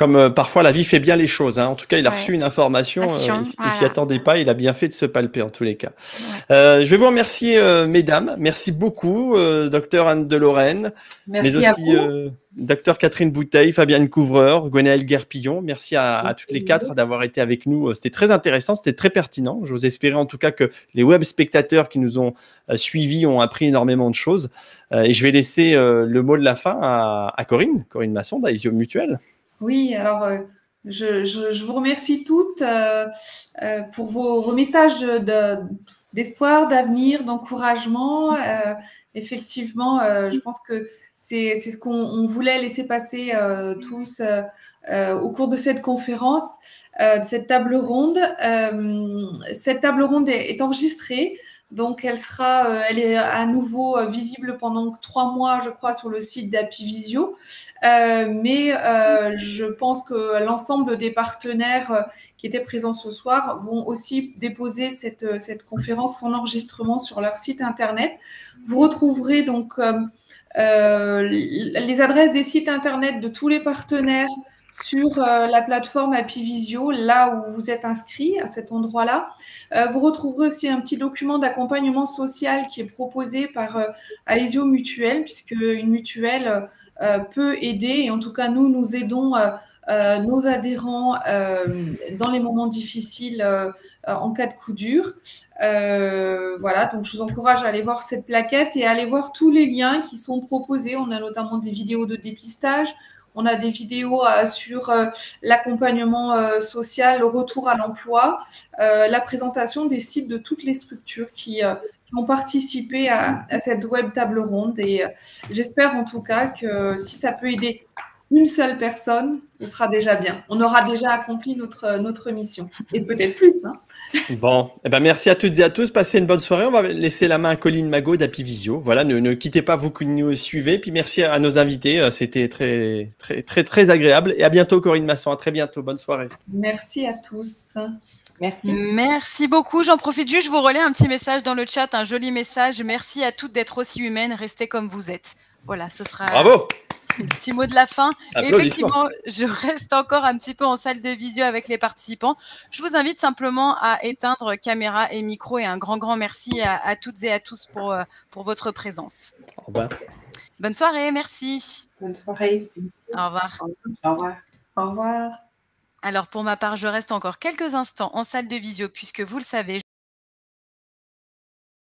Comme parfois la vie fait bien les choses, hein. En tout cas, il a reçu une information, il s'y Voilà. attendait pas, il a bien fait de se palper en tous les cas. Ouais. Je vais vous remercier, mesdames. Merci beaucoup, docteur Anne de Lorraine, mais Merci à aussi vous. docteur Catherine Bouteille, Fabienne Couvreur, Gwenaëlle Guerpillon. Merci à toutes les quatre d'avoir été avec nous. C'était très intéressant, c'était très pertinent. J'ose espérer en tout cas que les web spectateurs qui nous ont suivis ont appris énormément de choses. Et je vais laisser le mot de la fin à Corinne Masson d'Aesio Mutuel. Oui, alors je vous remercie toutes pour vos messages d'espoir, d'avenir, d'encouragement. Effectivement, je pense que c'est ce qu'on voulait laisser passer tous au cours de cette conférence, de cette table ronde. Cette table ronde est enregistrée. Donc, elle est à nouveau visible pendant 3 mois, je crois, sur le site d'Apivisio. Mais je pense que l'ensemble des partenaires qui étaient présents ce soir vont aussi déposer cette conférence, son enregistrement sur leur site internet. Vous retrouverez donc les adresses des sites internet de tous les partenaires sur la plateforme Apivisio, là où vous êtes inscrit, à cet endroit-là. Vous retrouverez aussi un petit document d'accompagnement social qui est proposé par Aesio Mutuel, puisque une mutuelle peut aider, et en tout cas nous aidons nos adhérents dans les moments difficiles en cas de coup dur. Voilà, donc je vous encourage à aller voir cette plaquette et à aller voir tous les liens qui sont proposés. On a notamment des vidéos de dépistage, on a des vidéos sur l'accompagnement social, le retour à l'emploi, la présentation des sites de toutes les structures qui ont participé à cette web table ronde. Et j'espère en tout cas que si ça peut aider une seule personne, ce sera déjà bien. On aura déjà accompli notre mission. Et peut-être plus, hein. Bon, eh ben merci à toutes et à tous. Passez une bonne soirée. On va laisser la main à Colline Magot d'Apivisio. Voilà, ne quittez pas, vous qui nous suivez. Puis merci à nos invités. C'était très agréable. Et à bientôt, Corinne Masson. À très bientôt. Bonne soirée. Merci à tous. Merci. Merci beaucoup. J'en profite juste, je vous relais un petit message dans le chat, un joli message. Merci à toutes d'être aussi humaines. Restez comme vous êtes. Voilà, ce sera Bravo. le petit mot de la fin. Et Applaudissements. effectivement, je reste encore un petit peu en salle de visio avec les participants. Je vous invite simplement à éteindre caméra et micro. Et un grand merci à toutes et à tous pour votre présence. Au revoir. Bonne soirée, merci. Bonne soirée. Au revoir. Au revoir. Au revoir. Alors pour ma part, je reste encore quelques instants en salle de visio puisque vous le savez,